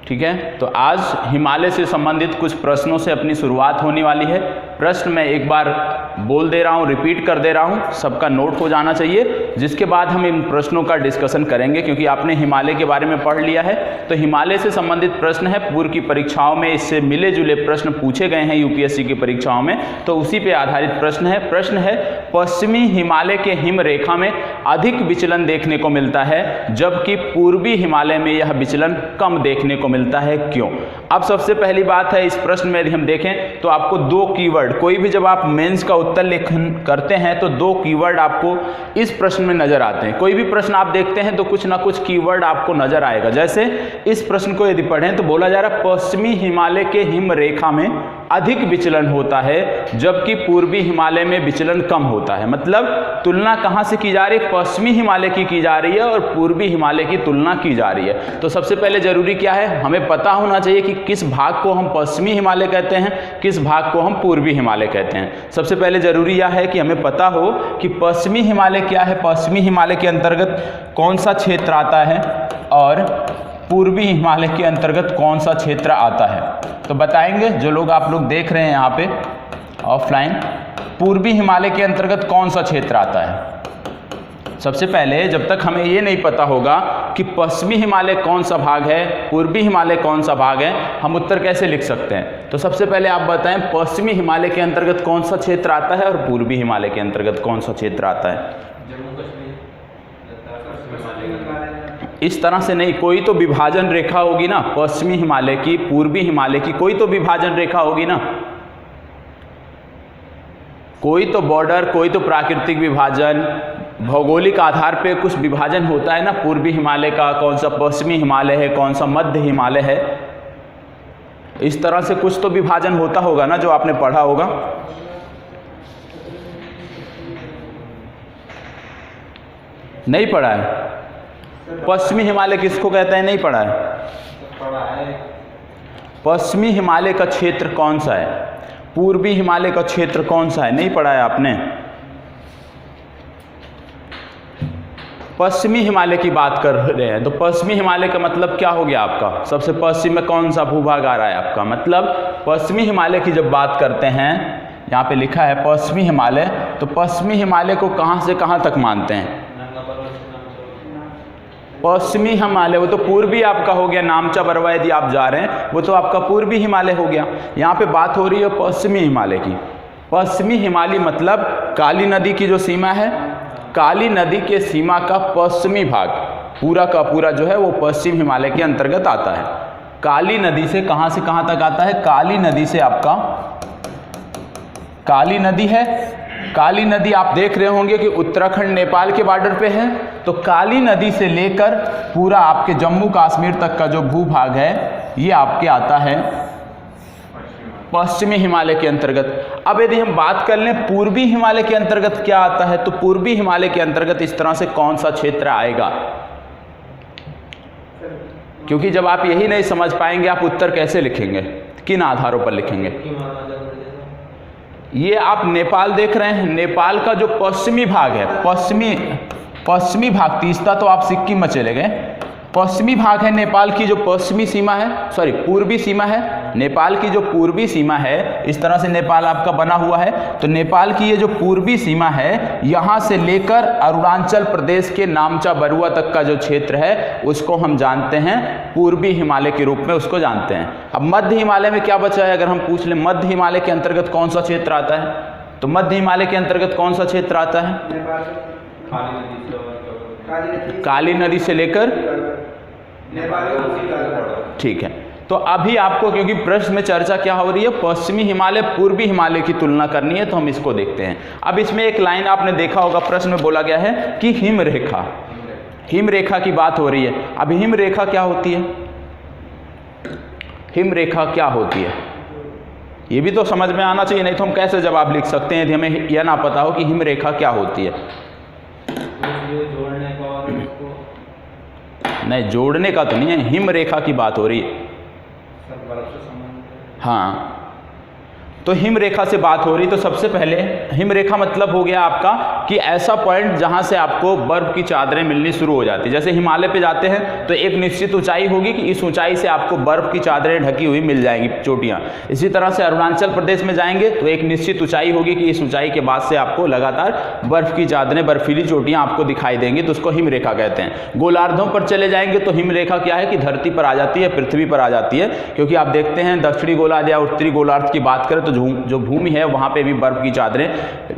ठीक है। तो आज हिमालय से संबंधित कुछ प्रश्नों से अपनी शुरुआत होने वाली है। प्रश्न मैं एक बार बोल दे रहा हूँ, रिपीट कर दे रहा हूँ, सबका नोट हो जाना चाहिए, जिसके बाद हम इन प्रश्नों का डिस्कशन करेंगे। क्योंकि आपने हिमालय के बारे में पढ़ लिया है तो हिमालय से संबंधित प्रश्न है, पूर्व की परीक्षाओं में इससे मिले जुले प्रश्न पूछे गए हैं यूपीएससी की परीक्षाओं में, तो उसी पे आधारित प्रश्न है। प्रश्न है, पश्चिमी हिमालय के हिम रेखा में अधिक विचलन देखने को मिलता है जबकि पूर्वी हिमालय में यह विचलन कम देखने को मिलता है, क्यों? अब सबसे पहली बात है, इस प्रश्न में यदि हम देखें तो आपको दो कीवर्ड, कोई भी जब आप मेंस का उत्तर लेखन करते हैं तो दो कीवर्ड आपको इस प्रश्न में नजर आते हैं। कोई भी प्रश्न आप देखते हैं तो कुछ ना कुछ कीवर्ड आपको नजर आएगा। जैसे इस प्रश्न को यदि पढ़ें तो बोला जा रहा है पश्चिमी हिमालय के हिम रेखा में अधिक विचलन होता है जबकि पूर्वी हिमालय में विचलन कम होता है। मतलब तुलना कहां से की जा रही है? पश्चिमी हिमालय की जा रही है और पूर्वी हिमालय की तुलना की जा रही है। तो सबसे पहले जरूरी क्या है, हमें पता होना चाहिए कि किस भाग को हम पश्चिमी हिमालय कहते हैं, किस भाग को हम पूर्वी हिमालय कहते हैं। सबसे पहले जरूरी यह है कि हमें पता हो कि पश्चिमी हिमालय क्या है, पश्चिमी हिमालय के अंतर्गत कौन सा क्षेत्र आता है और पूर्वी हिमालय के अंतर्गत कौन सा क्षेत्र आता है। तो बताएंगे जो लोग आप लोग देख रहे हैं यहाँ पे ऑफलाइन, पूर्वी हिमालय के अंतर्गत कौन सा क्षेत्र आता है। सबसे पहले जब तक हमें ये नहीं पता होगा कि पश्चिमी हिमालय कौन सा भाग है, पूर्वी हिमालय कौन सा भाग है, हम उत्तर कैसे लिख सकते हैं। तो सबसे पहले आप बताएं पश्चिमी हिमालय के अंतर्गत कौन सा क्षेत्र आता है और पूर्वी हिमालय के अंतर्गत कौन सा क्षेत्र आता है। इस तरह से नहीं, कोई तो विभाजन रेखा होगी ना, पश्चिमी हिमालय की, पूर्वी हिमालय की, कोई तो विभाजन रेखा होगी ना, कोई तो बॉर्डर, कोई तो प्राकृतिक विभाजन, भौगोलिक आधार पे कुछ विभाजन होता है ना, पूर्वी हिमालय का कौन सा पश्चिमी हिमालय है, कौन सा मध्य हिमालय है, इस तरह से कुछ तो विभाजन होता होगा ना जो आपने पढ़ा होगा। नहीं पढ़ा है? पश्चिमी हिमालय किसको कहते हैं, नहीं पढ़ा है? पश्चिमी हिमालय का क्षेत्र कौन सा है, पूर्वी हिमालय का क्षेत्र कौन सा है, नहीं पढ़ा है आपने? पश्चिमी हिमालय की बात कर रहे हैं तो पश्चिमी हिमालय का मतलब क्या हो गया आपका, सबसे पश्चिम में कौन सा भूभाग आ रहा है आपका। मतलब पश्चिमी हिमालय की जब बात करते हैं, यहाँ पे लिखा है पश्चिमी हिमालय, तो पश्चिमी हिमालय को कहाँ से कहाँ तक मानते हैं? पश्चिमी हिमालय वो तो पूर्वी आपका हो गया, नामचा बरवा यदि आप जा रहे हैं वो तो आपका पूर्वी हिमालय हो गया। यहाँ पे बात हो रही है पश्चिमी हिमालय की। पश्चिमी हिमालय मतलब काली नदी की जो सीमा है, काली नदी के सीमा का पश्चिमी भाग पूरा का पूरा जो है वो पश्चिम हिमालय के अंतर्गत आता है। काली नदी से कहाँ तक आता है? काली नदी से आपका, काली नदी है, काली नदी आप देख रहे होंगे कि उत्तराखंड नेपाल के बॉर्डर पे है, तो काली नदी से लेकर पूरा आपके जम्मू कश्मीर तक का जो भूभाग है ये आपके आता है पश्चिमी हिमालय के अंतर्गत। अब यदि हम बात कर लें पूर्वी हिमालय के अंतर्गत क्या आता है, तो पूर्वी हिमालय के अंतर्गत इस तरह से कौन सा क्षेत्र आएगा। क्योंकि जब आप यही नहीं समझ पाएंगे आप उत्तर कैसे लिखेंगे, किन आधारों पर लिखेंगे। ये आप नेपाल देख रहे हैं, नेपाल का जो पश्चिमी भाग है, पश्चिमी भाग, तीसरा तो आप सिक्किम में चले गए, पश्चिमी भाग है नेपाल की जो पश्चिमी सीमा है, सॉरी पूर्वी सीमा है, नेपाल की जो पूर्वी सीमा है, इस तरह से नेपाल आपका बना हुआ है। तो नेपाल की ये जो पूर्वी सीमा है, यहाँ से लेकर अरुणाचल प्रदेश के नामचा बरुआ तक का जो क्षेत्र है उसको हम जानते हैं पूर्वी हिमालय के रूप में उसको जानते हैं। अब मध्य हिमालय में क्या बचा है, अगर हम पूछ लें मध्य हिमालय के अंतर्गत कौन सा क्षेत्र आता है, तो मध्य हिमालय के अंतर्गत कौन सा क्षेत्र आता है? काली नदी से लेकर, ठीक है। तो अभी आपको, क्योंकि प्रश्न में चर्चा क्या हो रही है, पश्चिमी हिमालय पूर्वी हिमालय की तुलना करनी है, तो हम इसको देखते हैं। अब इसमें एक लाइन आपने देखा होगा, प्रश्न में बोला गया है कि हिम रेखा, हिम रेखा की बात हो रही है। अब हिम रेखा क्या होती है, हिम रेखा क्या होती है, ये भी तो समझ में आना चाहिए, नहीं तो हम कैसे जवाब लिख सकते हैं यदि हमें यह ना पता हो कि हिम रेखा क्या होती है। नहीं, जोड़ने का तो नहीं है, हिम रेखा की बात हो रही है। हाँ, तो हिम रेखा से बात हो रही, तो सबसे पहले हिम रेखा मतलब हो गया आपका कि ऐसा पॉइंट जहां से आपको बर्फ की चादरें मिलनी शुरू हो जाती है। जैसे हिमालय पे जाते हैं तो एक निश्चित ऊंचाई होगी कि इस ऊंचाई से आपको बर्फ की चादरें ढकी हुई मिल जाएंगी, चोटियां। इसी तरह से अरुणाचल प्रदेश में जाएंगे तो एक निश्चित ऊंचाई होगी कि इस ऊंचाई के बाद से आपको लगातार बर्फ की चादरें, बर्फीली चोटियां आपको दिखाई देंगी, तो उसको हिम रेखा कहते हैं। गोलार्धों पर चले जाएंगे तो हिम रेखा क्या है कि धरती पर आ जाती है, पृथ्वी पर आ जाती है, क्योंकि आप देखते हैं दक्षिणी गोलार्ध या उत्तरी गोलार्ध की बात करें तो जो भूमि है वहाँ पे भी बर्फ़ की चादरें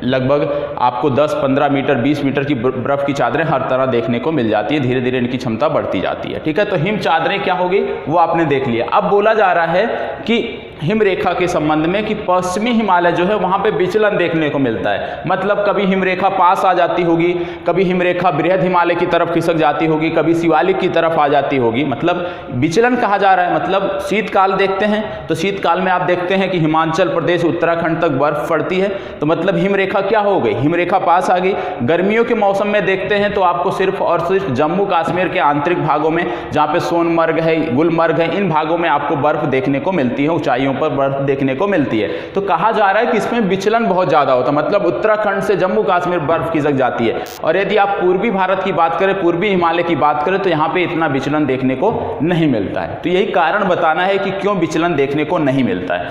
लगभग आपको 10-15 मीटर 20 मीटर की बर्फ़ की चादरें हर तरह देखने को मिल जाती है। धीरे धीरे इनकी क्षमता बढ़ती जाती है। ठीक है, तो हिम चादरें क्या होगी वो आपने देख लिया। अब बोला जा रहा है कि हिम रेखा के संबंध में कि पश्चिमी हिमालय जो है वहाँ पे विचलन देखने को मिलता है। मतलब कभी हिम रेखा पास आ जाती होगी, कभी हिम रेखा बृहद हिमालय की तरफ खिसक जाती होगी, कभी शिवालिक की तरफ आ जाती होगी। मतलब विचलन कहा जा रहा है। मतलब शीतकाल देखते हैं तो शीतकाल में आप देखते हैं कि हिमाचल प्रदेश उत्तराखंड तक बर्फ पड़ती है, तो मतलब हिम रेखा क्या हो गई, हिम रेखा पास आ गई। गर्मियों के मौसम में देखते हैं तो आपको सिर्फ और सिर्फ जम्मू कश्मीर के आंतरिक भागों में, जहाँ पे सोनमर्ग है, गुलमर्ग है, इन भागों में आपको बर्फ देखने को मिलती है, ऊंचाइयों पर बर्फ देखने को मिलती है। तो कहा जा रहा है कि इसमें विचलन बहुत ज्यादा होता है। मतलब उत्तराखंड से जम्मू कश्मीर बर्फ खिसक जाती है। और यदि आप पूर्वी भारत की बात करें, पूर्वी हिमालय की बात करें, तो यहाँ पे इतना विचलन देखने को नहीं मिलता है। तो यही कारण बताना है कि क्यों विचलन देखने को नहीं मिलता है।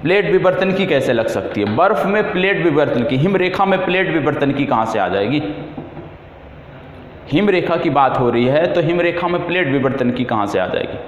प्लेट विवर्तन की कैसे लग सकती है? बर्फ में प्लेट विवर्तन की, हिम रेखा में प्लेट विवर्तन की कहां से आ जाएगी? हिम रेखा की बात हो रही है तो हिम रेखा में प्लेट विवर्तन की कहां से आ जाएगी?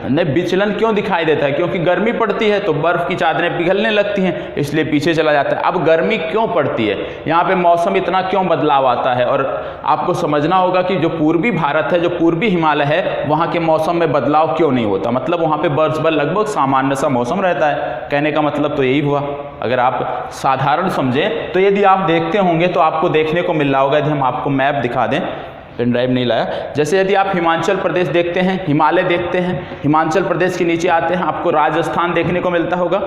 नहीं, विचलन क्यों दिखाई देता है? क्योंकि गर्मी पड़ती है तो बर्फ की चादरें पिघलने लगती हैं, इसलिए पीछे चला जाता है। अब गर्मी क्यों पड़ती है, यहाँ पे मौसम इतना क्यों बदलाव आता है? और आपको समझना होगा कि जो पूर्वी भारत है, जो पूर्वी हिमालय है, वहाँ के मौसम में बदलाव क्यों नहीं होता। मतलब वहाँ पे बर्फ लगभग सामान्य सा मौसम रहता है। कहने का मतलब तो यही हुआ। अगर आप साधारण समझें तो यदि आप देखते होंगे तो आपको देखने को मिल रहा होगा, यदि हम आपको मैप दिखा दें, पेन ड्राइव नहीं लाया, जैसे यदि आप हिमाचल प्रदेश देखते हैं, हिमालय देखते हैं, हिमाचल प्रदेश के नीचे आते हैं, आपको राजस्थान देखने को मिलता होगा,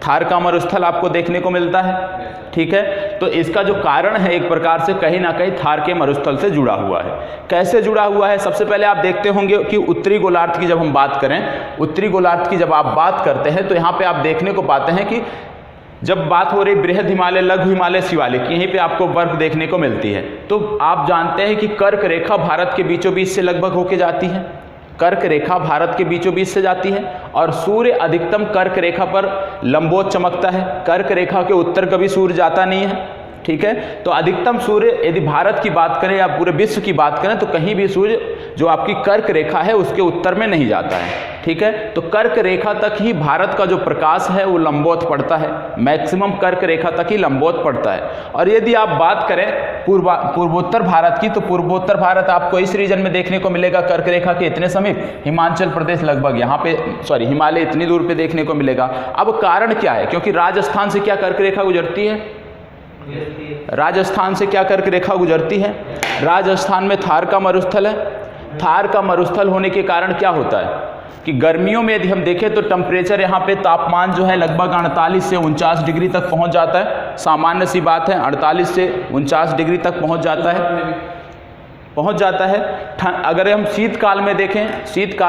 थार का मरुस्थल आपको देखने को मिलता है। ठीक है, तो इसका जो कारण है एक प्रकार से कहीं ना कहीं थार के मरुस्थल से जुड़ा हुआ है। कैसे जुड़ा हुआ है? सबसे पहले आप देखते होंगे कि उत्तरी गोलार्ध की जब हम बात करें, उत्तरी गोलार्ध की जब आप बात करते हैं तो यहाँ पे आप देखने को पाते हैं कि जब बात हो रही बृहद हिमालय, लघु हिमालय, शिवालिक, यहीं पे आपको बर्फ देखने को मिलती है। तो आप जानते हैं कि कर्क रेखा भारत के बीचों बीच से लगभग होके जाती है। कर्क रेखा भारत के बीचों बीच से जाती है और सूर्य अधिकतम कर्क रेखा पर लंबवत चमकता है। कर्क रेखा के उत्तर कभी सूर्य जाता नहीं है। ठीक है, तो अधिकतम सूर्य यदि भारत की बात करें या पूरे विश्व की बात करें तो कहीं भी सूर्य जो आपकी कर्क रेखा है उसके उत्तर में नहीं जाता है। ठीक है, तो कर्क रेखा तक ही भारत का जो प्रकाश है वो लंबवत पड़ता है, मैक्सिमम कर्क रेखा तक ही लंबवत पड़ता है। और यदि आप बात करें पूर्वोत्तर भारत की, तो पूर्वोत्तर भारत आपको इस रीजन में देखने को मिलेगा कर्क रेखा के इतने समीप, हिमाचल प्रदेश लगभग यहाँ पे, हिमालय इतनी दूर पे देखने को मिलेगा। अब कारण क्या है? क्योंकि राजस्थान से क्या कर्क रेखा गुजरती है? राजस्थान से क्या कर्क रेखा गुजरती है? राजस्थान में थार का मरुस्थल है। थार का मरुस्थल होने के कारण क्या होता है कि गर्मियों में यदि हम देखें तो टेम्परेचर यहाँ पे तापमान जो है लगभग 48 से 49 डिग्री तक पहुँच जाता है। सामान्य सी बात है, 48 से 49 डिग्री तक पहुँच जाता है। अगर हम शीतकाल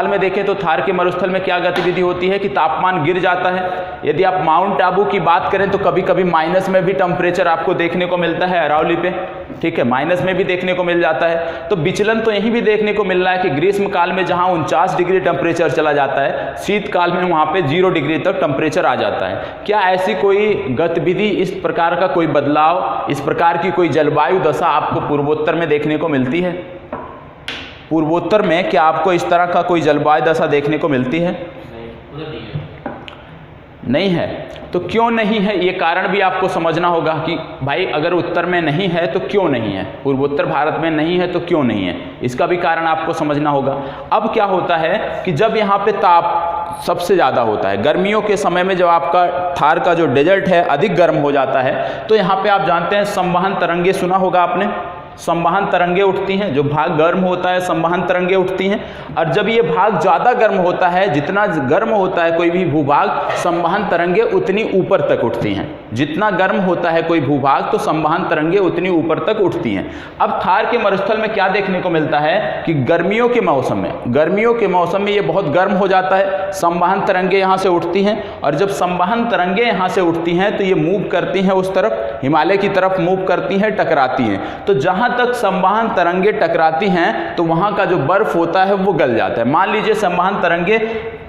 में देखें तो थार के मरुस्थल में क्या गतिविधि होती है कि तापमान गिर जाता है। यदि आप माउंट आबू की बात करें तो कभी कभी माइनस में भी टेम्परेचर आपको देखने को मिलता है अरावली पे। ठीक है, माइनस में भी देखने को मिल जाता है। तो विचलन तो यहीं भी देखने को मिल रहा है कि ग्रीष्म काल में जहां 49 डिग्री टेम्परेचर चला जाता है, शीतकाल में वहां पे 0 डिग्री तक टेम्परेचर आ जाता है। क्या ऐसी कोई गतिविधि, इस प्रकार का कोई बदलाव, इस प्रकार की कोई जलवायु दशा आपको पूर्वोत्तर में देखने को मिलती है? पूर्वोत्तर में क्या आपको इस तरह का कोई जलवायु दशा देखने को मिलती है? नहीं है। तो क्यों नहीं है, ये कारण भी आपको समझना होगा कि भाई अगर उत्तर में नहीं है तो क्यों नहीं है, पूर्वोत्तर भारत में नहीं है तो क्यों नहीं है, इसका भी कारण आपको समझना होगा। अब क्या होता है कि जब यहाँ पे ताप सबसे ज़्यादा होता है, गर्मियों के समय में जब आपका थार का जो डेजर्ट है अधिक गर्म हो जाता है, तो यहाँ पे आप जानते हैं संवहन तरंगे, सुना होगा आपने, संवहन तरंगे उठती हैं, जो भाग गर्म होता है संवहन तरंगे उठती हैं। और जब ये भाग ज़्यादा गर्म होता है, जितना गर्म होता है कोई भी भूभाग, संवहन तरंगे उतनी ऊपर तक उठती हैं। जितना गर्म होता है कोई भूभाग तो संवहन तरंगे उतनी ऊपर तक उठती हैं। अब थार के मरुस्थल में क्या देखने को मिलता है कि गर्मियों के मौसम में ये बहुत गर्म हो जाता है, संवहन तरंगे यहाँ से उठती हैं, और जब संवहन तरंगे यहाँ से उठती हैं तो ये मूव करती हैं उस तरफ, हिमालय की तरफ मूव करती हैं, टकराती हैं। तो जहाँ तक संवहन तरंगे टकराती हैं तो वहाँ का जो बर्फ होता है वो गल जाता है। मान लीजिए संवहन तरंगे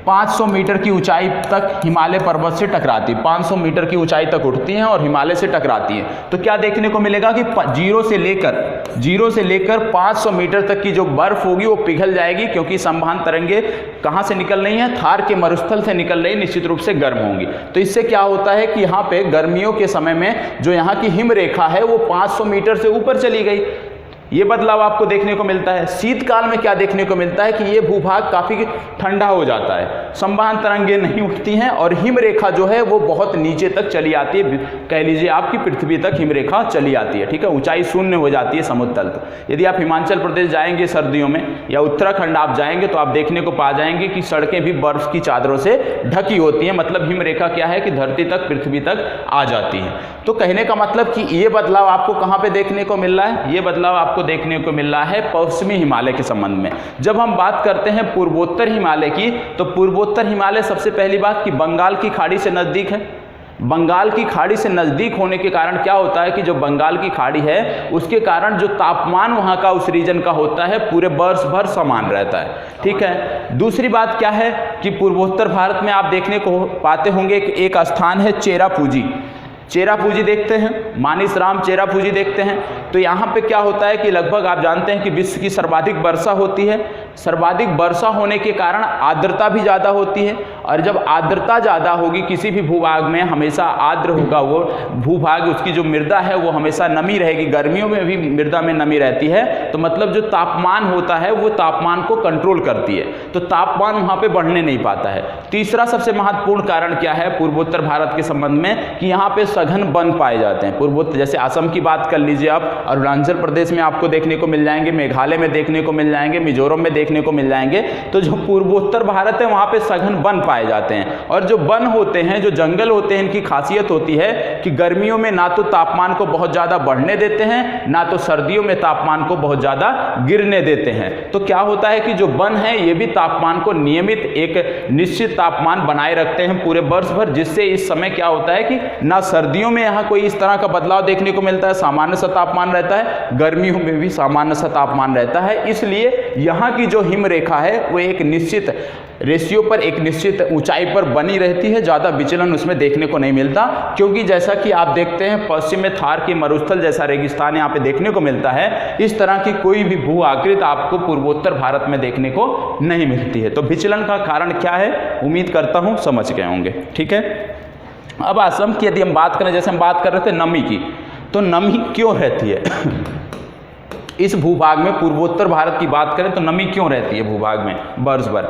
500 मीटर की ऊंचाई तक हिमालय पर्वत से टकराती, 500 मीटर की ऊंचाई तक उठती हैं और हिमालय से टकराती हैं। तो क्या देखने को मिलेगा कि जीरो से लेकर 500 मीटर तक की जो बर्फ होगी वो पिघल जाएगी, क्योंकि संवहन तरंगे कहाँ से निकल रही हैं, थार के मरुस्थल से निकल रही, निश्चित रूप से गर्म होंगी। तो इससे क्या होता है कि यहाँ पे गर्मियों के समय में जो यहाँ की हिम रेखा है वो 500 मीटर से ऊपर चली गई। ये बदलाव आपको देखने को मिलता है। शीतकाल में क्या देखने को मिलता है कि ये भूभाग काफ़ी ठंडा हो जाता है, संवहन तरंगे नहीं उठती हैं और हिम रेखा जो है वो बहुत नीचे तक चली आती है, कह लीजिए आपकी पृथ्वी तक हिम रेखा चली आती है, ठीक है, ऊंचाई शून्य हो जाती है समुद्र तल तक। यदि आप हिमाचल प्रदेश जाएंगे सर्दियों में या उत्तराखंड आप जाएंगे तो आप देखने को पा जाएंगे कि सड़कें भी बर्फ की चादरों से ढकी होती हैं, मतलब हिम रेखा क्या है कि धरती तक, पृथ्वी तक आ जाती है। तो कहने का मतलब कि ये बदलाव आपको कहाँ पे देखने को मिल रहा है, ये बदलाव आपको देखने को मिल रहा है पश्चिमी हिमालय के संबंध में। जब हम बात करते हैं पूर्वोत्तर हिमालय की, तो पूर्वोत्तर हिमालय सबसे पहली बात कि बंगाल की खाड़ी से नजदीक है। बंगाल की खाड़ी से नज़दीक होने के कारण क्या होता है कि जो बंगाल की खाड़ी है उसके कारण जो तापमान वहाँ का उस रीजन का होता है पूरे वर्ष भर समान रहता है, ठीक है। दूसरी बात क्या है कि पूर्वोत्तर भारत में आप देखने को पाते होंगे एक स्थान है चेरापूंजी देखते हैं, मानिस राम चेरापूंजी देखते हैं। तो यहाँ पे क्या होता है कि लगभग आप जानते हैं कि विश्व की सर्वाधिक वर्षा होती है। सर्वाधिक वर्षा होने के कारण आर्द्रता भी ज़्यादा होती है, और जब आर्द्रता ज़्यादा होगी किसी भी भूभाग में हमेशा आर्द्र होगा वो भूभाग, उसकी जो मृदा है वो हमेशा नमी रहेगी। गर्मियों में भी मृदा में नमी रहती है, तो मतलब जो तापमान होता है वो तापमान को कंट्रोल करती है, तो तापमान वहाँ पे बढ़ने नहीं पाता है। तीसरा सबसे महत्वपूर्ण कारण क्या है पूर्वोत्तर भारत के संबंध में कि यहाँ पे सघन वन पाए जाते हैं। पूर्वोत्तर जैसे असम की बात कर लीजिए आप, अरुणाचल प्रदेश में आपको देखने को मिल जाएंगे, मेघालय में देखने को मिल जाएंगे, मिजोरम में देखने को मिल जाएंगे। तो जो पूर्वोत्तर भारत है वहाँ पे सघन वन पाए जाते हैं, और जो वन होते हैं, जो जंगल होते हैं, इनकी खासियत होती है कि गर्मियों में ना तो तापमान को बहुत ज़्यादा बढ़ने देते हैं, ना तो सर्दियों में तापमान को बहुत ज़्यादा गिरने देते हैं। तो क्या होता है कि जो वन है ये भी तापमान को नियमित एक निश्चित तापमान बनाए रखते हैं पूरे वर्ष भर, जिससे इस समय क्या होता है कि ना सर्दियों में यहाँ कोई इस तरह का बदलाव देखने को मिलता है, सामान्य सा तापमान रहता है, गर्मियों में भी सामान्य सा तापमान रहता है। इसलिए यहाँ की जो हिम रेखा है वो एक निश्चित रेशियो पर, एक निश्चित ऊंचाई पर बनी रहती है, ज़्यादा विचलन उसमें देखने को नहीं मिलता। क्योंकि जैसा कि आप देखते हैं पश्चिम में थार की मरुस्थल जैसा रेगिस्तान यहाँ पे देखने को मिलता है, इस तरह की कोई भी भू आकृति आपको पूर्वोत्तर भारत में देखने को नहीं मिलती है। तो विचलन का कारण क्या है, उम्मीद करता हूँ समझ गए होंगे, ठीक है। अब असम की यदि हम बात करें, जैसे हम बात कर रहे थे नमी की, तो नमी क्यों रहती है इस भूभाग में, पूर्वोत्तर भारत की बात करें तो नमी क्यों रहती है भूभाग में वर्ष भर?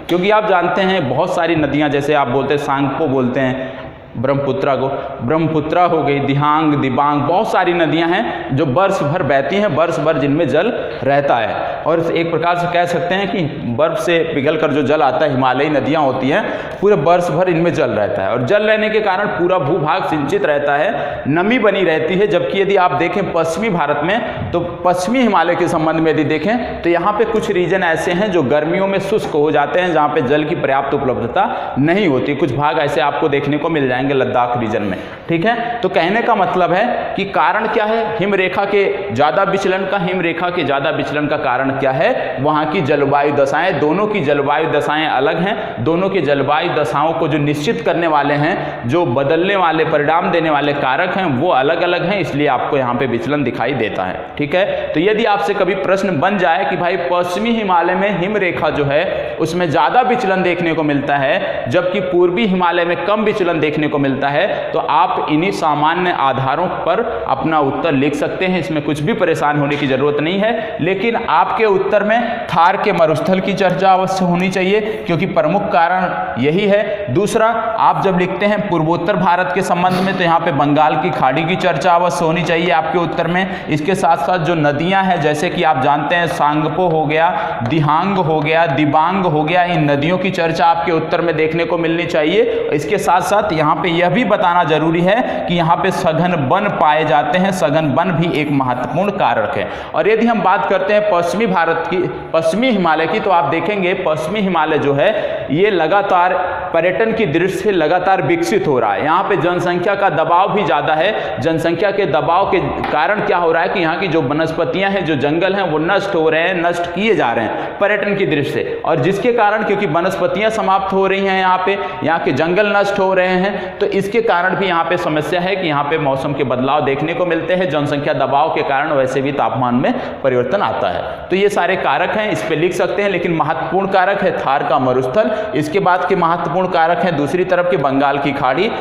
क्योंकि आप जानते हैं बहुत सारी नदियां, जैसे आप बोलते हैं सांगपो बोलते हैं ब्रह्मपुत्रा को, ब्रह्मपुत्रा हो गई, दिहांग, दिबांग, बहुत सारी नदियां हैं जो वर्ष भर बहती हैं, वर्ष भर जिनमें जल रहता है। और एक प्रकार से कह सकते हैं कि बर्फ से पिघल कर जो जल आता है, हिमालयी नदियां होती हैं, पूरे वर्ष भर इनमें जल रहता है, और जल रहने के कारण पूरा भूभाग सिंचित रहता है, नमी बनी रहती है। जबकि यदि आप देखें पश्चिमी भारत में, तो पश्चिमी हिमालय के संबंध में यदि देखें तो यहाँ पे कुछ रीजन ऐसे हैं जो गर्मियों में शुष्क हो जाते हैं, जहाँ पे जल की पर्याप्त उपलब्धता नहीं होती। कुछ भाग ऐसे आपको देखने को मिल जाएंगे लद्दाख रीजन में, ठीक है। तो कहने का मतलब है कि कारण क्या है हिम रेखा के ज्यादा विचलन का, हिम रेखा के ज्यादा विचलन का कारण क्या है, वहां की जलवायु दशाएं, दोनों की जलवायु दशाएं अलग हैं, दोनों की जलवायु दशाओं को जो निश्चित करने वाले हैं, जो बदलने वाले, परिणाम देने वाले कारक हैं, वो अलग अलग हैं, इसलिए आपको यहाँ पे विचलन दिखाई देता है, ठीक है। तो यदि आपसे कभी प्रश्न बन जाए कि भाई पश्चिमी हिमालय में हिम रेखा जो है उसमें ज्यादा विचलन देखने को मिलता है, जबकि पूर्वी हिमालय में कम विचलन देखने देखने को मिलता है, तो आप इन्हीं सामान्य आधारों पर अपना उत्तर लिख सकते हैं। इसमें कुछ भी परेशान होने की जरूरत नहीं है। लेकिन आपके उत्तर में थार के मरुस्थल की चर्चा अवश्य होनी चाहिए, क्योंकि प्रमुख कारण यही है। दूसरा, आप जब लिखते हैं पूर्वोत्तर भारत के संबंध में, तो यहाँ पे बंगाल की खाड़ी की चर्चा अवश्य होनी चाहिए आपके उत्तर में। इसके साथ साथ जो नदियां हैं, जैसे कि आप जानते हैं सांगपो हो गया, दिहांग हो गया, दिबांग हो गया, इन नदियों की चर्चा आपके उत्तर में देखने को मिलनी चाहिए। इसके साथ साथ यहाँ पे यह भी बताना जरूरी है कि यहाँ पे सघन वन पाए जाते हैं। सघन वन भी एक महत्वपूर्ण कारक है। और यदि हम बात करते हैं पश्चिमी भारत की, पश्चिमी हिमालय की, तो आप देखेंगे पश्चिमी हिमालय जो है ये लगातार पर्यटन की दृष्टि से लगातार विकसित हो रहा है। यहाँ पे जनसंख्या का दबाव भी ज़्यादा है। जनसंख्या के दबाव के कारण क्या हो रहा है कि यहाँ की जो वनस्पतियाँ हैं, जो जंगल हैं, वो नष्ट हो रहे हैं, नष्ट किए जा रहे हैं पर्यटन की दृष्टि से। और जिसके कारण, क्योंकि वनस्पतियाँ समाप्त हो रही हैं यहाँ पे, यहाँ के जंगल नष्ट हो रहे हैं, तो इसके कारण भी यहाँ पे समस्या है कि यहाँ पे मौसम के बदलाव देखने को मिलते हैं। जनसंख्या दबाव के कारण वैसे भी तापमान में परिवर्तन आता है। तो ये सारे कारक हैं, इस पे लिख सकते हैं। लेकिन महत्वपूर्ण कारक है थार का मरुस्थल। इसके बाद के महत्वपूर्ण कारक हैं दूसरी तरफ के बंगाल की खाड़ी,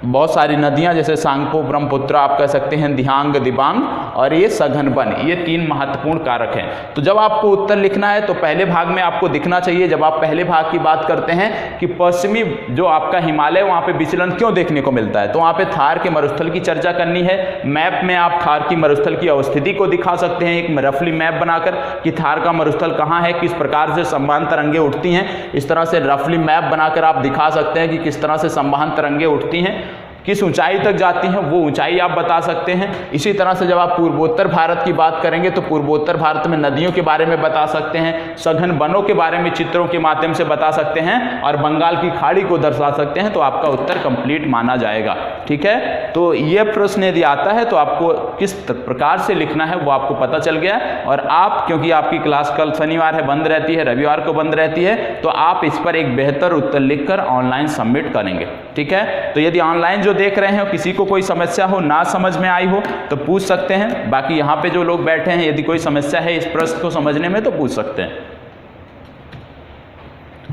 बहुत सारी नदियां जैसे सांगपो, ब्रह्मपुत्र आप कह सकते हैं, दिहांग, दिबांग, और ये सघन वन, ये 3 महत्वपूर्ण कारक हैं। तो जब आपको उत्तर लिखना है तो पहले भाग में आपको दिखना चाहिए, जब आप पहले भाग की बात करते हैं कि पश्चिमी जो आपका हिमालय, वहाँ पे विचलन क्यों देखने को मिलता है, तो वहाँ पे थार के मरुस्थल की चर्चा करनी है। मैप में आप थार की मरुस्थल की अवस्थिति को दिखा सकते हैं, एक रफली मैप बनाकर कि थार का मरुस्थल कहाँ है, किस प्रकार से संवहन तरंगें उठती हैं। इस तरह से रफली मैप बनाकर आप दिखा सकते हैं कि किस तरह से संवहन तरंगें उठती हैं, किस ऊंचाई तक जाती हैं, वो ऊंचाई आप बता सकते हैं। इसी तरह से जब आप पूर्वोत्तर भारत की बात करेंगे तो पूर्वोत्तर भारत में नदियों के बारे में बता सकते हैं, सघन वनों के बारे में चित्रों के माध्यम से बता सकते हैं, और बंगाल की खाड़ी को दर्शा सकते हैं। तो आपका उत्तर कंप्लीट माना जाएगा। ठीक है, तो ये प्रश्न यदि आता है तो आपको किस प्रकार से लिखना है वो आपको पता चल गया। और आप, क्योंकि आपकी क्लास कल शनिवार है, बंद रहती है, रविवार को बंद रहती है, तो आप इस पर एक बेहतर उत्तर लिखकर ऑनलाइन सबमिट करेंगे। ठीक है, तो यदि ऑनलाइन जो देख रहे हैं किसी को कोई समस्या हो, ना समझ में आई हो, तो पूछ सकते हैं। बाकी यहाँ पे जो लोग बैठे हैं, यदि कोई समस्या है इस प्रश्न को समझने में तो पूछ सकते हैं।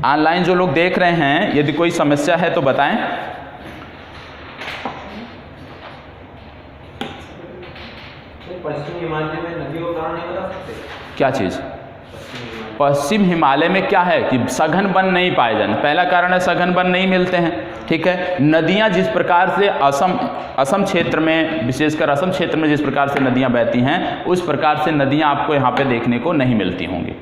ऑनलाइन जो लोग देख रहे हैं, यदि कोई समस्या है तो बताएं। पश्चिम हिमालय में नदियों का कारण नहीं बता सकते? क्या चीज़? पश्चिम हिमालय में क्या है कि सघन वन नहीं पाए जाने। पहला कारण है सघन वन नहीं मिलते हैं। ठीक है, नदियां जिस प्रकार से असम क्षेत्र में, विशेषकर असम क्षेत्र में जिस प्रकार से नदियां बहती हैं, उस प्रकार से नदियां आपको यहाँ पे देखने को नहीं मिलती होंगी।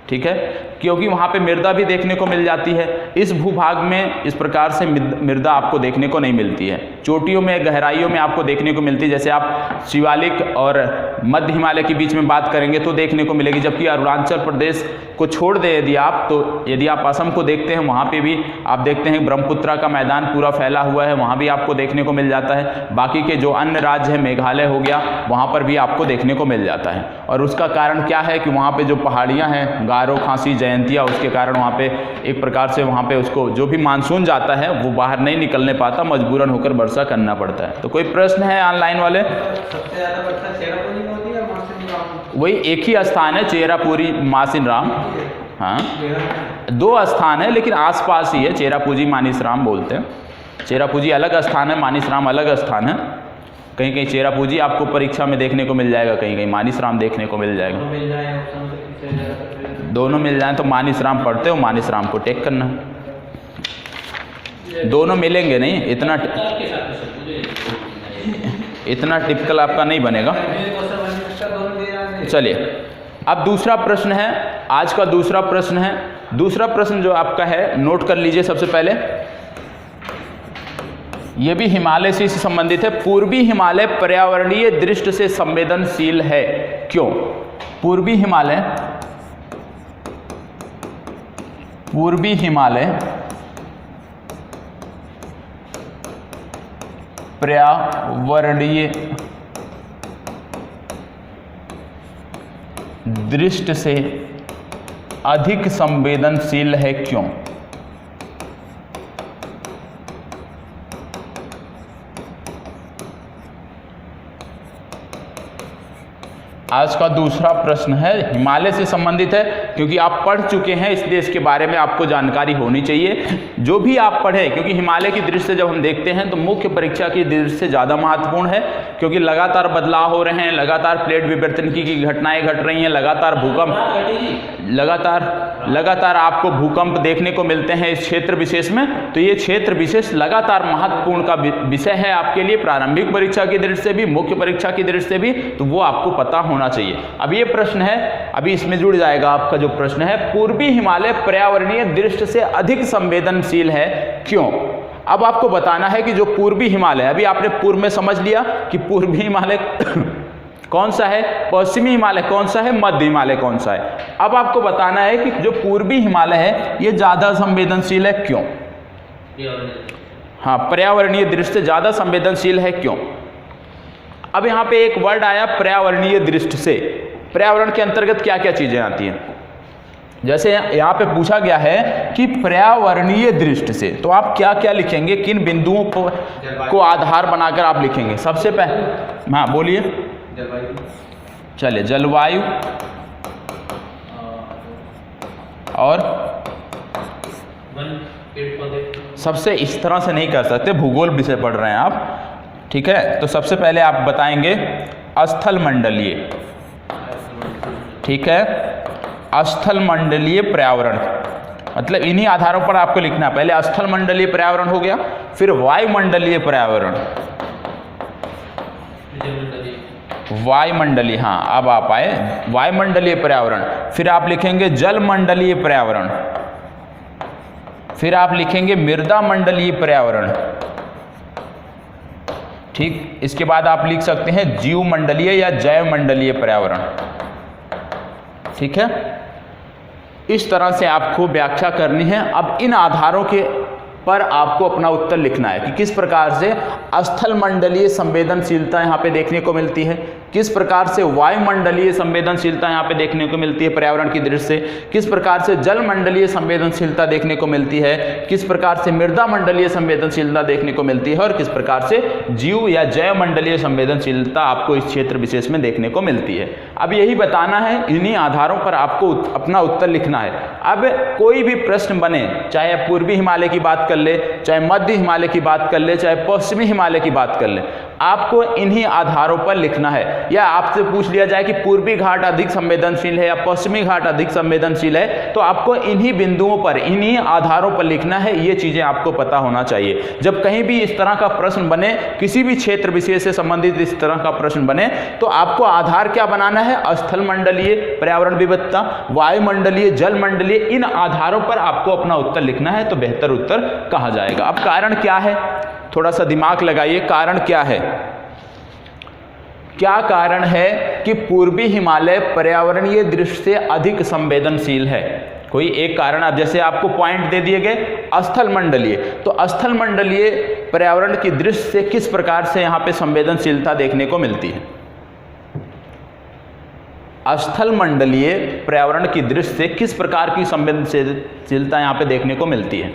ठीक है, क्योंकि वहाँ पे मृदा भी देखने को मिल जाती है। इस भूभाग में इस प्रकार से मृदा आपको देखने को नहीं मिलती है। चोटियों में, गहराइयों में आपको देखने को मिलती है। जैसे आप शिवालिक और मध्य हिमालय के बीच में बात करेंगे तो देखने को मिलेगी। जबकि अरुणाचल प्रदेश को छोड़ दें यदि आप, तो यदि आप असम को देखते हैं, वहाँ पे भी आप देखते हैं ब्रह्मपुत्रा का मैदान पूरा फैला हुआ है, वहाँ भी आपको देखने को मिल जाता है। बाकी के जो अन्य राज्य है, मेघालय हो गया, वहाँ पर भी आपको देखने को मिल जाता है। और उसका कारण क्या है कि वहाँ पे जो पहाड़ियाँ हैं, गारो, खासी, जयंतिया, उसके कारण वहाँ पे एक प्रकार से वहाँ पे उसको जो भी मानसून जाता है वो बाहर नहीं निकलने पाता, मजबूरन होकर वर्षा करना पड़ता है। तो कोई प्रश्न है ऑनलाइन वाले? सबसे ज़्यादा वर्षा चेरापूंजी में होती है या मासिन राम? वही एक ही स्थान है, चेरापूंजी, मासिन राम। हाँ, 2 स्थान है लेकिन आसपास ही है। चेरापूंजी, मानिसराम बोलते हैं। चेरापूंजी अलग स्थान है, मानिसराम अलग स्थान है। कहीं कहीं चेरापूंजी आपको परीक्षा में देखने को मिल जाएगा, कहीं कहीं मानिसराम देखने को मिल जाएगा। दोनों मिल जाए तो मानिसराम पढ़ते हो, मानिसराम को टेक करना। दोनों मिलेंगे नहीं, इतना टिपिकल आपका नहीं बनेगा। चलिए, अब दूसरा प्रश्न है, आज का दूसरा प्रश्न है। दूसरा प्रश्न जो आपका है, नोट कर लीजिए सबसे पहले। यह भी हिमालय से संबंधित है। पूर्वी हिमालय पर्यावरणीय दृष्टि से संवेदनशील है, क्यों? पूर्वी हिमालय पर्यावरणीय दृष्टि से अधिक संवेदनशील है, क्यों? आज का दूसरा प्रश्न है, हिमालय से संबंधित है, क्योंकि आप पढ़ चुके हैं इसलिए इसके बारे में आपको जानकारी होनी चाहिए। जो भी आप पढ़े, क्योंकि हिमालय की दृष्टि से जब हम देखते हैं तो मुख्य परीक्षा की दृष्टि से ज़्यादा महत्वपूर्ण है, क्योंकि लगातार बदलाव हो रहे हैं, लगातार प्लेट विवर्तनिकी की घटनाएं घट रही हैं, लगातार भूकंप, लगातार आपको भूकंप देखने को मिलते हैं इस क्षेत्र विशेष में। तो ये क्षेत्र विशेष लगातार महत्वपूर्ण का विषय है आपके लिए, प्रारंभिक परीक्षा की दृष्टि से भी, मुख्य परीक्षा की दृष्टि से भी, तो वो आपको पता होना चाहिए। अब ये प्रश्न है, अभी इसमें जुड़ जाएगा आपका जो प्रश्न है, पूर्वी हिमालय पर्यावरणीय दृष्टि से अधिक संवेदनशील है, क्यों? अब आपको बताना है कि जो पूर्वी हिमालय, अभी आपने पूर्व में समझ लिया कि पूर्वी हिमालय कौन सा है, पश्चिमी हिमालय कौन सा है, मध्य हिमालय कौन सा है। अब आपको बताना है कि जो पूर्वी हिमालय है ये ज़्यादा संवेदनशील है, क्यों? हाँ, पर्यावरणीय दृष्टि से ज़्यादा संवेदनशील है, क्यों? अब यहाँ पे एक वर्ड आया पर्यावरणीय दृष्टि से। पर्यावरण के अंतर्गत क्या क्या चीज़ें आती हैं? जैसे यहाँ पे पूछा गया है कि पर्यावरणीय दृष्टि से, तो आप क्या क्या लिखेंगे, किन बिंदुओं को आधार बनाकर आप लिखेंगे? सबसे पहले, हाँ बोलिए। जलवायु, चलिए, जलवायु और सबसे इस तरह से नहीं कर सकते, भूगोल विषय पढ़ रहे हैं आप, ठीक है। तो सबसे पहले आप बताएंगे स्थल मंडलीय, ठीक है, स्थल मंडलीय पर्यावरण, मतलब इन्हीं आधारों पर आपको लिखना है। पहले स्थल मंडलीय पर्यावरण हो गया, फिर वायुमंडलीय पर्यावरण, वायुमंडलीय, हाँ अब आप आए वायुमंडलीय पर्यावरण, फिर आप लिखेंगे जल मंडलीय पर्यावरण, फिर आप लिखेंगे मृदा मंडलीय पर्यावरण, ठीक। इसके बाद आप लिख सकते हैं जीव मंडलीय या जैव मंडलीय पर्यावरण, ठीक है। इस तरह से आपको व्याख्या करनी है। अब इन आधारों के पर आपको अपना उत्तर लिखना है कि किस प्रकार से स्थल मंडलीय संवेदनशीलता यहाँ पे देखने को मिलती है, किस प्रकार से वायुमंडलीय संवेदनशीलता यहाँ पे देखने को मिलती है पर्यावरण की दृष्टि से, किस प्रकार से जल मंडलीय संवेदनशीलता देखने को मिलती है, किस प्रकार से मृदा मंडलीय संवेदनशीलता देखने को मिलती है, और किस प्रकार से जीव या जैव मंडलीय संवेदनशीलता आपको इस क्षेत्र विशेष में देखने को मिलती है। अब यही बताना है, इन्हीं आधारों पर आपको अपना उत्तर लिखना है। अब कोई भी प्रश्न बने, चाहे पूर्वी हिमालय की बात कर ले, चाहे मध्य हिमालय की बात कर ले, चाहे पश्चिमी हिमालय की बात कर ले, आपको इन्हीं आधारों पर लिखना है। या आपसे पूछ लिया जाए कि पूर्वी घाट अधिक संवेदनशील है या पश्चिमी घाट अधिक संवेदनशील है, तो आपको इन्हीं बिंदुओं पर, इन्हीं आधारों पर लिखना है। ये चीजें आपको पता होना चाहिए। जब कहीं भी इस तरह का प्रश्न बने, किसी भी क्षेत्र विशेष से संबंधित इस तरह का प्रश्न बने, तो आपको आधार क्या बनाना है? स्थल मंडलीय पर्यावरण विविधता, वायुमंडलीय, जल मंडलीय, इन आधारों पर आपको अपना उत्तर लिखना है, तो बेहतर उत्तर कहा जाएगा। अब कारण क्या है, थोड़ा सा दिमाग लगाइए, कारण क्या है? क्या कारण है कि पूर्वी हिमालय पर्यावरणीय दृष्टि से अधिक संवेदनशील है? कोई एक कारण, आप जैसे आपको पॉइंट दे दिए गए स्थल मंडलीय, तो स्थल मंडलीय पर्यावरण की दृष्टि से किस प्रकार से यहाँ पे संवेदनशीलता देखने को मिलती है? स्थल मंडलीय पर्यावरण की दृष्टि से किस प्रकार की संवेदनशीलता यहाँ पे देखने को मिलती है?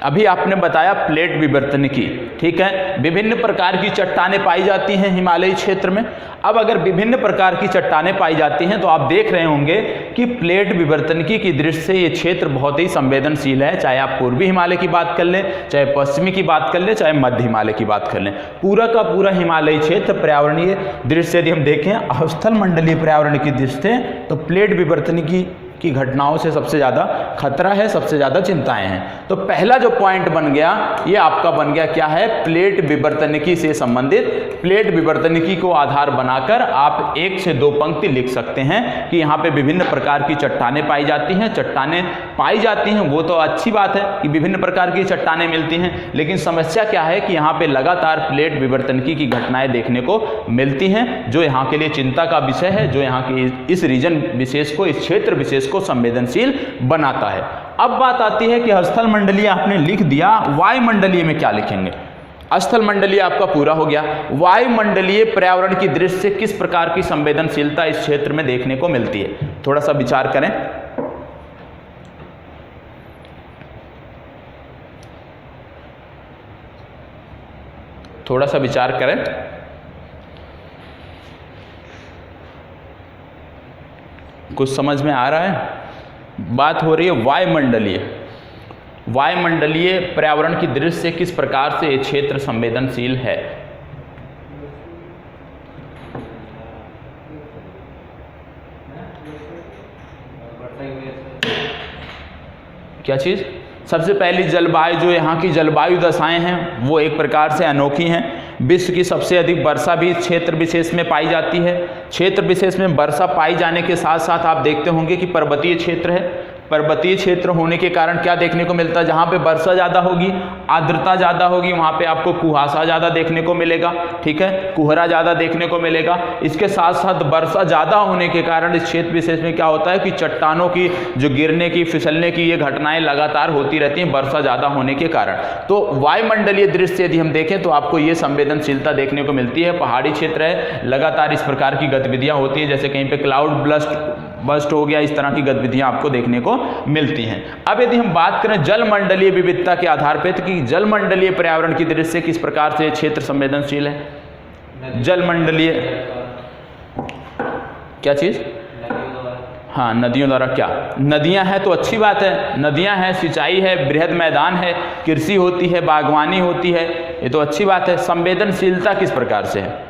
अभी आपने बताया प्लेट विवर्तनिकी, ठीक है, विभिन्न प्रकार की चट्टानें पाई जाती हैं हिमालयी क्षेत्र में। अब अगर विभिन्न प्रकार की चट्टानें पाई जाती हैं, तो आप देख रहे होंगे कि प्लेट विवर्तनिकी की दृष्टि से ये क्षेत्र बहुत ही संवेदनशील है। चाहे आप पूर्वी हिमालय की बात कर लें, चाहे पश्चिमी की बात कर लें, चाहे मध्य हिमालय की बात कर लें, पूरा का पूरा हिमालयी क्षेत्र पर्यावरणीय दृष्टि से यदि हम देखें स्थल मंडलीय पर्यावरण की दृष्टि से, तो प्लेट विवर्तनिकी की घटनाओं से सबसे ज़्यादा खतरा है, सबसे ज़्यादा चिंताएं हैं। तो पहला जो पॉइंट बन गया, ये आपका बन गया क्या है? प्लेट विवर्तनिकी से संबंधित। प्लेट विवर्तनिकी को आधार बनाकर आप 1 से 2 पंक्ति लिख सकते हैं कि यहाँ पे विभिन्न प्रकार की चट्टानें पाई जाती हैं। चट्टानें पाई जाती हैं वो तो अच्छी बात है कि विभिन्न प्रकार की चट्टानें मिलती हैं, लेकिन समस्या क्या है कि यहाँ पे लगातार प्लेट विवर्तनिकी की घटनाएं देखने को मिलती हैं, जो यहाँ के लिए चिंता का विषय है, जो यहाँ के इस रीजन विशेष को, इस क्षेत्र विशेष को संवेदनशील बनाता है। अब बात आती है कि स्थल मंडलीय आपने लिख दिया, वायुमंडलीय में क्या लिखेंगे? स्थल मंडलीय आपका पूरा हो गया। वायुमंडलीय पर्यावरण की दृष्टि से किस प्रकार की संवेदनशीलता इस क्षेत्र में देखने को मिलती है? थोड़ा सा विचार करें। थोड़ा सा विचार करें। कुछ समझ में आ रहा है? बात हो रही है वायुमंडलीय। वायुमंडलीय पर्यावरण की दृष्टि से किस प्रकार से ये क्षेत्र संवेदनशील है? क्या चीज़? सबसे पहली जलवायु, जो यहाँ की जलवायु दशाएं हैं वो एक प्रकार से अनोखी हैं। विश्व की सबसे अधिक वर्षा भी क्षेत्र विशेष में पाई जाती है। क्षेत्र विशेष में वर्षा पाई जाने के साथ साथ आप देखते होंगे कि पर्वतीय क्षेत्र है। पर्वतीय क्षेत्र होने के कारण क्या देखने को मिलता है? जहाँ पे वर्षा ज़्यादा होगी, आर्द्रता ज़्यादा होगी, वहाँ पे आपको कुहासा ज़्यादा देखने को मिलेगा, ठीक है, कोहरा ज़्यादा देखने को मिलेगा। इसके साथ साथ वर्षा ज़्यादा होने के कारण इस क्षेत्र विशेष में क्या होता है कि चट्टानों की जो गिरने की, फिसलने की ये घटनाएं लगातार होती रहती हैं वर्षा ज़्यादा होने के कारण। तो वायुमंडलीय दृष्टि से यदि हम देखें तो आपको ये संवेदनशीलता देखने को मिलती है। पहाड़ी क्षेत्र है, लगातार इस प्रकार की गतिविधियाँ होती हैं, जैसे कहीं पर क्लाउड बस्ट हो गया, इस तरह की गतिविधियाँ आपको देखने को मिलती हैं। अब यदि हम बात करें जलमंडलीय विविधता के आधार पर, तो कि जलमंडलीय पर्यावरण की दृष्टि से किस प्रकार से क्षेत्र संवेदनशील है? जलमंडलीय क्या चीज? हाँ, नदियों द्वारा। क्या नदियां हैं तो अच्छी बात है, नदियां हैं, सिंचाई है, बृहद मैदान है, कृषि होती है, बागवानी होती है, ये तो अच्छी बात है। संवेदनशीलता किस प्रकार से है?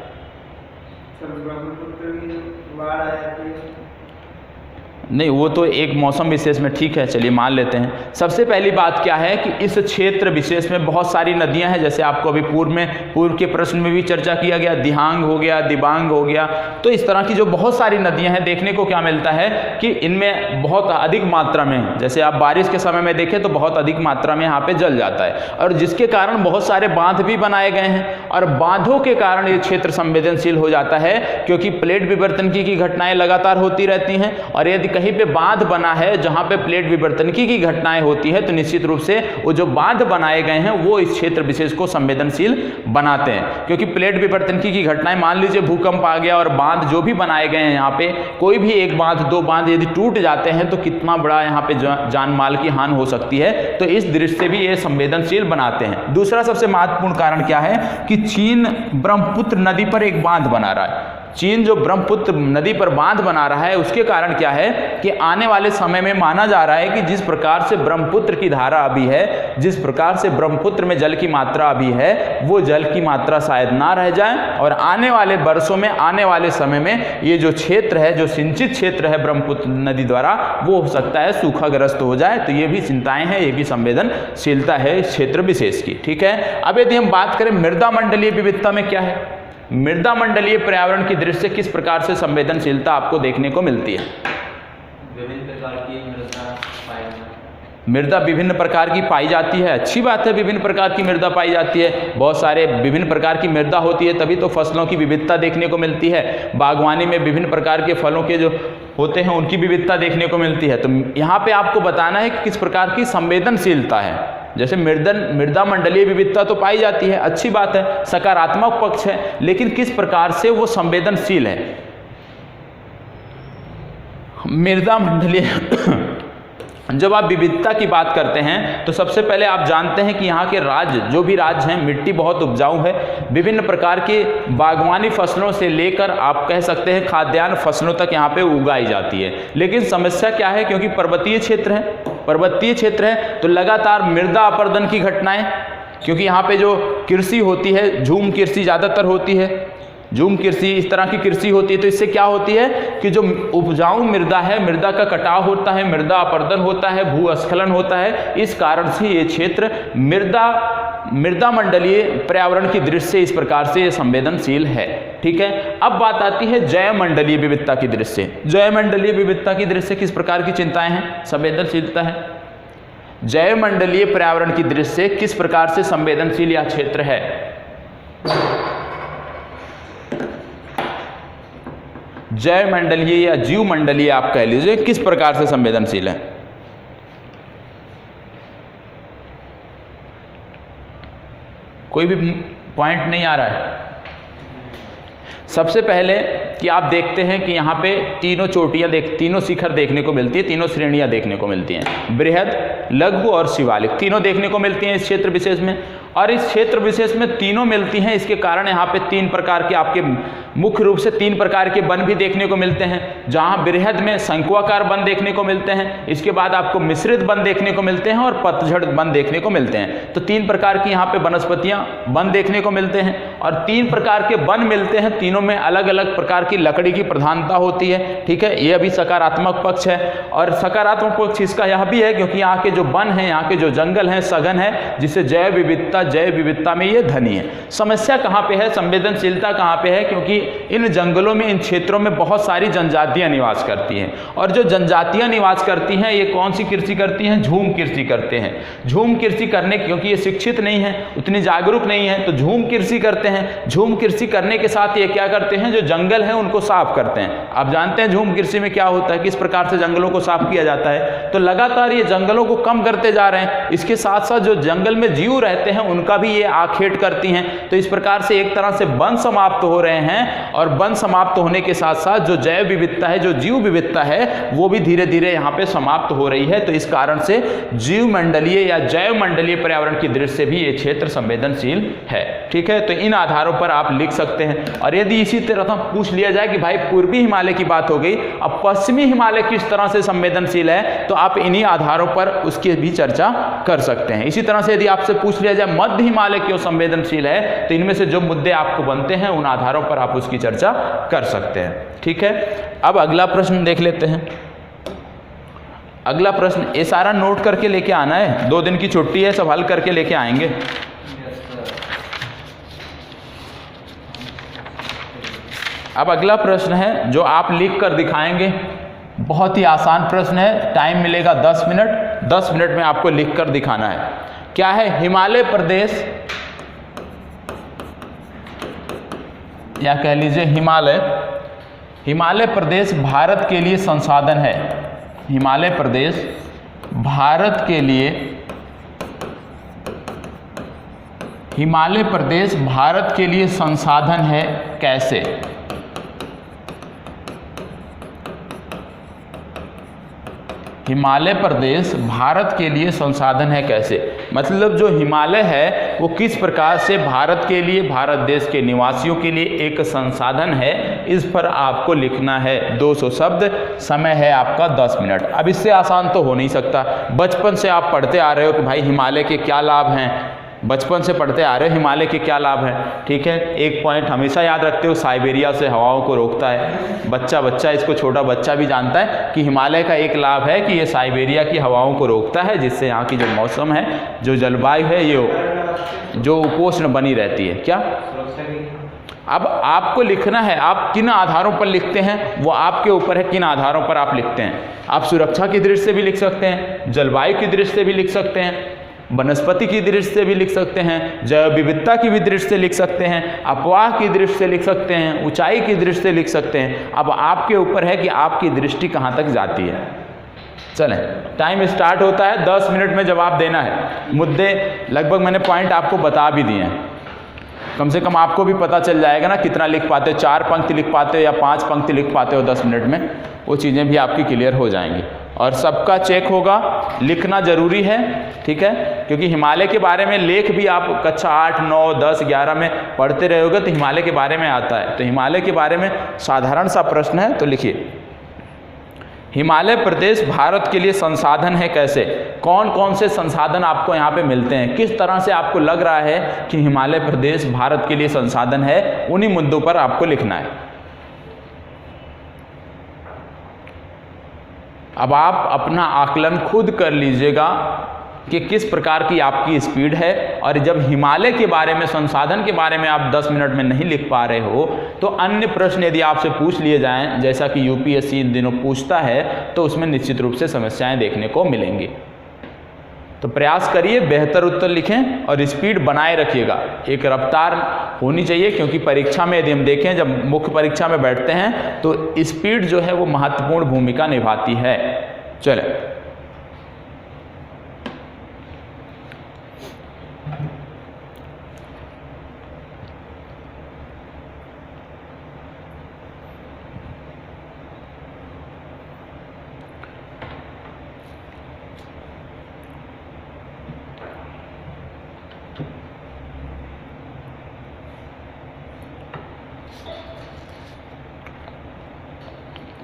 नहीं, वो तो एक मौसम विशेष में ठीक है, चलिए मान लेते हैं। सबसे पहली बात क्या है कि इस क्षेत्र विशेष में बहुत सारी नदियां हैं, जैसे आपको अभी पूर्व के प्रश्न में भी चर्चा किया गया, दिहांग हो गया, दिबांग हो गया। तो इस तरह की जो बहुत सारी नदियां हैं, देखने को क्या मिलता है कि इनमें बहुत अधिक मात्रा में, जैसे आप बारिश के समय में देखें तो बहुत अधिक मात्रा में यहाँ पे जल जाता है, और जिसके कारण बहुत सारे बांध भी बनाए गए हैं, और बांधों के कारण ये क्षेत्र संवेदनशील हो जाता है, क्योंकि प्लेट विवर्तनिकी की घटनाएं लगातार होती रहती हैं। और यदि कहीं पे बांध बना है जहां पे प्लेट विवर्तनिकी की घटनाएं होती है, तो निश्चित रूप से वो जो बांध बनाए गए हैं वो इस क्षेत्र विशेष को संवेदनशील बनाते हैं। क्योंकि प्लेट विवर्तनिकी की घटनाएं, मान लीजिए भूकंप आ गया और बांध जो भी बनाए गए हैं यहाँ पे, कोई भी एक बांध, दो बांध यदि टूट जाते हैं तो कितना बड़ा यहाँ पे जान माल की हानि हो सकती है। तो इस दृष्टि से भी ये संवेदनशील बनाते हैं। दूसरा सबसे महत्वपूर्ण कारण क्या है कि चीन ब्रह्मपुत्र नदी पर एक बांध बना रहा है। चीन जो ब्रह्मपुत्र नदी पर बांध बना रहा है, उसके कारण क्या है कि आने वाले समय में माना जा रहा है कि जिस प्रकार से ब्रह्मपुत्र की धारा अभी है, जिस प्रकार से ब्रह्मपुत्र में जल की मात्रा अभी है, वो जल की मात्रा शायद ना रह जाए, और आने वाले वर्षों में, आने वाले समय में ये जो क्षेत्र है, जो सिंचित क्षेत्र है ब्रह्मपुत्र नदी द्वारा, वो हो सकता है सूखाग्रस्त हो जाए। तो ये भी चिंताएं हैं, ये भी संवेदनशीलता है इस क्षेत्र विशेष की, ठीक है। अब यदि हम बात करें मृदा मंडलीय विविधता में क्या है, मृदा मंडलीय पर्यावरण की दृष्टि से किस प्रकार से संवेदनशीलता आपको देखने को मिलती है? विभिन्न प्रकार की मृदा विभिन्न प्रकार की पाई जाती है, अच्छी बात है, विभिन्न प्रकार की मृदा पाई जाती है। बहुत सारे विभिन्न प्रकार की मृदा होती है, तभी तो फसलों की विविधता देखने को मिलती है। बागवानी में विभिन्न प्रकार के फलों के जो होते हैं उनकी विविधता देखने को मिलती है। तो यहाँ पे आपको बताना है कि किस प्रकार की संवेदनशीलता है। जैसे मृदा मंडलीय विविधता तो पाई जाती है, अच्छी बात है, सकारात्मक पक्ष है, लेकिन किस प्रकार से वो संवेदनशील है? मृदा मंडलीय जब आप विविधता की बात करते हैं तो सबसे पहले आप जानते हैं कि यहाँ के राज्य, जो भी राज्य हैं, मिट्टी बहुत उपजाऊ है। विभिन्न प्रकार के बागवानी फसलों से लेकर आप कह सकते हैं खाद्यान्न फसलों तक यहाँ पे उगाई जाती है। लेकिन समस्या क्या है, क्योंकि पर्वतीय क्षेत्र है तो लगातार मृदा अपरदन की घटनाएं, क्योंकि यहाँ पे जो कृषि होती है, झूम कृषि ज़्यादातर होती है, झूम कृषि, इस तरह की कृषि होती है। तो इससे क्या होती है कि जो उपजाऊ मृदा है, मृदा का कटाव होता है, मृदा अपरदन होता है, भूस्खलन होता है। इस कारण से ये क्षेत्र मृदा मंडलीय पर्यावरण की दृष्टि से इस प्रकार से ये संवेदनशील है, ठीक है। अब बात आती है जैव मंडलीय विविधता की दृष्टि से। जैव मंडलीय विविधता की दृष्टि से किस प्रकार की चिंताएं हैं, संवेदनशीलता है? जैव मंडलीय पर्यावरण की दृष्टि से किस प्रकार से संवेदनशील यह क्षेत्र है? जैव मंडलीय या जीव मंडलीय आप कह लीजिए, किस प्रकार से संवेदनशील है? कोई भी पॉइंट नहीं आ रहा है। सबसे पहले कि आप देखते हैं कि यहाँ पे तीनों चोटियाँ तीनों शिखर देखने को मिलती है, तीनों श्रेणियाँ देखने को मिलती हैं, बृहद, लघु और शिवालिक, तीनों देखने को मिलती हैं इस क्षेत्र विशेष में। और इस क्षेत्र विशेष में तीनों मिलती हैं। इसके कारण यहाँ पे 3 प्रकार के आपके मुख्य रूप से 3 प्रकार के वन भी देखने को मिलते हैं, जहाँ बृहद में शंकुआकार वन देखने को मिलते हैं, इसके बाद आपको मिश्रित वन देखने को मिलते हैं और पतझड़ वन देखने को मिलते हैं। तो 3 प्रकार की यहाँ पे वनस्पतियाँ वन देखने को मिलते हैं और 3 प्रकार के वन मिलते हैं, तीनों में अलग अलग प्रकार की लकड़ी की प्रधानता होती है। ठीक है, ये अभी सकारात्मक पक्ष है। और सकारात्मक पक्ष इसका यह भी है क्योंकि यहाँ के जो वन हैं, यहाँ के जो जंगल हैं सघन है, जिससे जैव विविधता में ये धनी है। समस्या कहाँ पे है, संवेदनशीलता कहाँ पे है, क्योंकि इन जंगलों में, इन क्षेत्रों में बहुत सारी जनजातियां निवास करती हैं और जो जनजातियां निवास करती हैं ये कौन सी कृषि करती हैं, झूम कृषि करते हैं। झूम कृषि करने, क्योंकि ये शिक्षित नहीं है, उतनी जागरूक नहीं है, तो झूम कृषि करते हैं। झूम कृषि करने के साथ ये क्या करते हैं, जो जंगल है उनको साफ करते हैं। आप जानते हैं झूम कृषि में क्या होता है, किस प्रकार से जंगलों को साफ किया जाता है। तो लगातार ये जंगलों को कम करते जा रहे हैं, इसके साथ साथ जो जंगल में जीव रहते हैं उनका भी ये आखेट करती हैं। तो इस प्रकार से एक तरह से वन समाप्त हो रहे हैं और वन समाप्त होने के साथ साथ जो जैव विविधता है, जो जीव विविधता है, वो भी धीरे धीरे यहाँ पे समाप्त हो रही है। तो इस कारण से जीव मंडलीय या जैव मंडलीय पर्यावरण की दृष्टि से भी ये क्षेत्र संवेदनशील है। ठीक है, तो इन आधारों पर आप लिख सकते हैं। और यदि इसी तरह पूछ लिया जाए कि भाई पूर्वी हिमालय की बात हो गई, अब पश्चिमी हिमालय किस तरह से संवेदनशील है, तो आप इन्हीं आधारों पर उसकी भी चर्चा कर सकते हैं। इसी तरह से यदि आपसे पूछ लिया जाए मध्य हिमालय क्यों संवेदनशील है, तो इनमें से जो मुद्दे आपको बनते हैं उन आधारों पर आप उसकी चर्चा कर सकते हैं। ठीक है, अब अगला प्रश्न देख लेते हैं। अगला प्रश्न, ये सारा नोट करके लेके आना है, 2 दिन की छुट्टी है, सब हल करके लेके आएंगे। अब अगला प्रश्न है जो आप लिख कर दिखाएंगे, बहुत ही आसान प्रश्न है, टाइम मिलेगा 10 मिनट। 10 मिनट में आपको लिख कर दिखाना है। क्या है, हिमालय प्रदेश या कह लीजिए हिमालय प्रदेश भारत के लिए संसाधन है। हिमालय प्रदेश भारत के लिए, हिमालय प्रदेश भारत के लिए संसाधन है कैसे? हिमालय प्रदेश भारत के लिए संसाधन है कैसे, मतलब जो हिमालय है वो किस प्रकार से भारत के लिए, भारत देश के निवासियों के लिए एक संसाधन है, इस पर आपको लिखना है 200 शब्द। समय है आपका 10 मिनट। अब इससे आसान तो हो नहीं सकता। बचपन से आप पढ़ते आ रहे हो कि भाई हिमालय के क्या लाभ हैं, बचपन से पढ़ते आ रहे हो हिमालय के क्या लाभ हैं। ठीक है, एक पॉइंट हमेशा याद रखते हो, साइबेरिया से हवाओं को रोकता है। बच्चा इसको छोटा बच्चा भी जानता है कि हिमालय का एक लाभ है कि ये साइबेरिया की हवाओं को रोकता है, जिससे यहाँ की जो मौसम है, जो जलवायु है, ये जो उपोष्ण बनी रहती है। क्या अब आपको लिखना है, आप किन आधारों पर लिखते हैं वो आपके ऊपर है, किन आधारों पर आप लिखते हैं। आप सुरक्षा की दृष्टि से भी लिख सकते हैं, जलवायु की दृष्टि से भी लिख सकते हैं, वनस्पति की दृष्टि से भी लिख सकते हैं, जैव विविधता की भी दृष्टि से लिख सकते हैं, अपवाह की दृष्टि से लिख सकते हैं, ऊंचाई की दृष्टि से लिख सकते हैं। अब आपके ऊपर है कि आपकी दृष्टि कहाँ तक जाती है। चलें, टाइम स्टार्ट होता है, 10 मिनट में जवाब देना है। मुद्दे लगभग मैंने पॉइंट आपको बता भी दिए हैं, कम से कम आपको भी पता चल जाएगा ना कितना लिख पाते हो, 4 पंक्ति लिख पाते हो या 5 पंक्ति लिख पाते हो 10 मिनट में, वो चीज़ें भी आपकी क्लियर हो जाएंगी। और सबका चेक होगा, लिखना जरूरी है। ठीक है, क्योंकि हिमालय के बारे में लेख भी आप कक्षा 8, 9, 10, 11 में पढ़ते रहोगे तो हिमालय के बारे में आता है। तो हिमालय के बारे में साधारण सा प्रश्न है, तो लिखिए, हिमालय प्रदेश भारत के लिए संसाधन है कैसे। कौन कौन से संसाधन आपको यहाँ पे मिलते हैं, किस तरह से आपको लग रहा है कि हिमालय प्रदेश भारत के लिए संसाधन है, उन्हीं मुद्दों पर आपको लिखना है। अब आप अपना आकलन खुद कर लीजिएगा कि किस प्रकार की आपकी स्पीड है। और जब हिमालय के बारे में, संसाधन के बारे में आप 10 मिनट में नहीं लिख पा रहे हो, तो अन्य प्रश्न यदि आपसे पूछ लिए जाएं, जैसा कि यूपीएससी इन दिनों पूछता है, तो उसमें निश्चित रूप से समस्याएं देखने को मिलेंगी। तो प्रयास करिए, बेहतर उत्तर लिखें और स्पीड बनाए रखिएगा। एक रफ्तार होनी चाहिए, क्योंकि परीक्षा में यदि हम देखें, जब मुख्य परीक्षा में बैठते हैं तो स्पीड जो है वो महत्वपूर्ण भूमिका निभाती है। चले,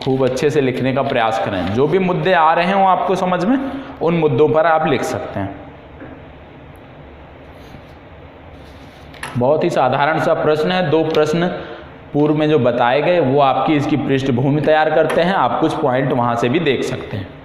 खूब अच्छे से लिखने का प्रयास करें। जो भी मुद्दे आ रहे हों आपको समझ में, उन मुद्दों पर आप लिख सकते हैं। बहुत ही साधारण सा प्रश्न है, 2 प्रश्न पूर्व में जो बताए गए वो आपकी इसकी पृष्ठभूमि तैयार करते हैं। आप कुछ पॉइंट वहाँ से भी देख सकते हैं।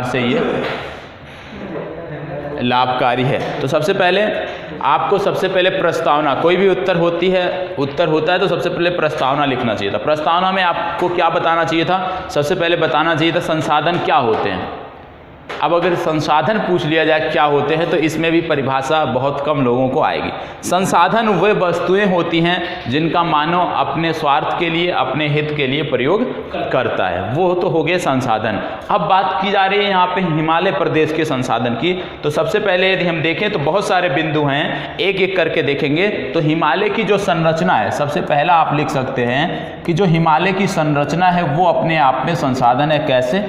से ये लाभकारी है। तो सबसे पहले आपको प्रस्तावना, कोई भी उत्तर होता है तो सबसे पहले प्रस्तावना लिखना चाहिए था। प्रस्तावना में आपको क्या बताना चाहिए था? सबसे पहले बताना चाहिए था संसाधन क्या होते हैं। अब अगर संसाधन पूछ लिया जाए क्या होते हैं तो इसमें भी परिभाषा बहुत कम लोगों को आएगी। संसाधन वे वस्तुएं होती हैं जिनका मानव अपने स्वार्थ के लिए, अपने हित के लिए प्रयोग करता है, वो तो हो गए संसाधन। अब बात की जा रही है यहाँ पे हिमालय प्रदेश के संसाधन की। तो सबसे पहले यदि हम देखें तो बहुत सारे बिंदु हैं, एक एक करके देखेंगे। तो हिमालय की जो संरचना है, सबसे पहला आप लिख सकते हैं कि जो हिमालय की संरचना है वो अपने आप में संसाधन है। कैसे?